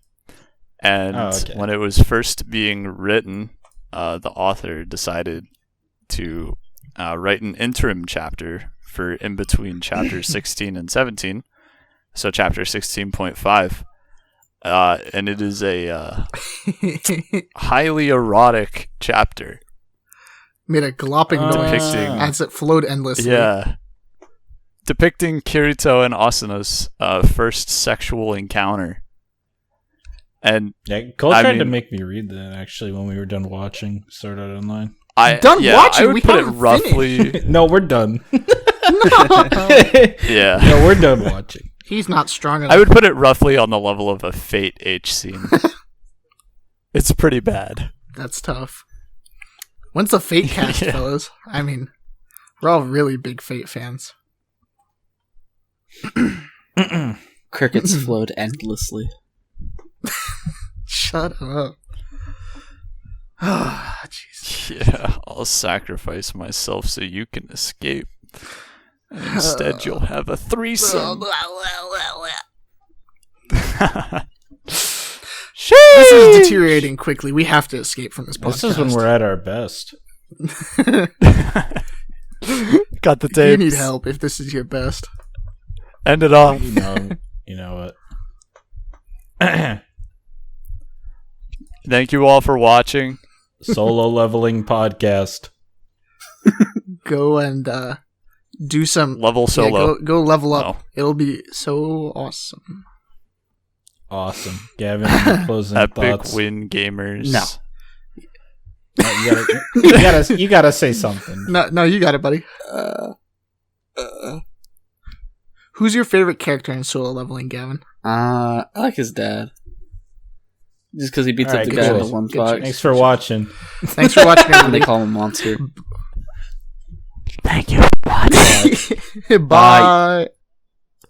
And okay. when it was first being written, the author decided to write an interim chapter for in between chapters 16 and 17. So chapter 16.5. And it is a highly erotic chapter. Made a glopping noise Depicting- as it flowed endlessly. Yeah. Depicting Kirito and Asuna's first sexual encounter. And Yeah, Cole I tried to mean- make me read that actually when we were done watching Sword Art Online. I Done watching? I would We put it haven't roughly. No, we're done. Yeah. No, we're done watching. He's not strong enough. I would put it roughly on the level of a Fate H scene. It's pretty bad. That's tough. When's the Fate cast, Yeah. fellas? I mean, we're all really big Fate fans. Crickets flowed endlessly. Shut up. Ah, jeez. Yeah, I'll sacrifice myself so you can escape. And instead, you'll have a threesome. This is deteriorating quickly. We have to escape from this podcast. This is when we're at our best. Got the You tapes. need help if this is your best. End it off. You know what? Thank you all for watching. Solo leveling podcast. Go and do some Level yeah, solo. go level up. Oh. It'll be so awesome. Awesome. Gavin, any closing Epic thoughts? win, gamers. No. You gotta say something. No, you got it, buddy. Who's your favorite character in solo leveling, Gavin? I like his dad. Just because he beats up Alright, the good guy in choice. the one Good box. choice. Thanks for watching. Thanks for watching, And they everybody. call him a monster. Thank you for watching. Bye.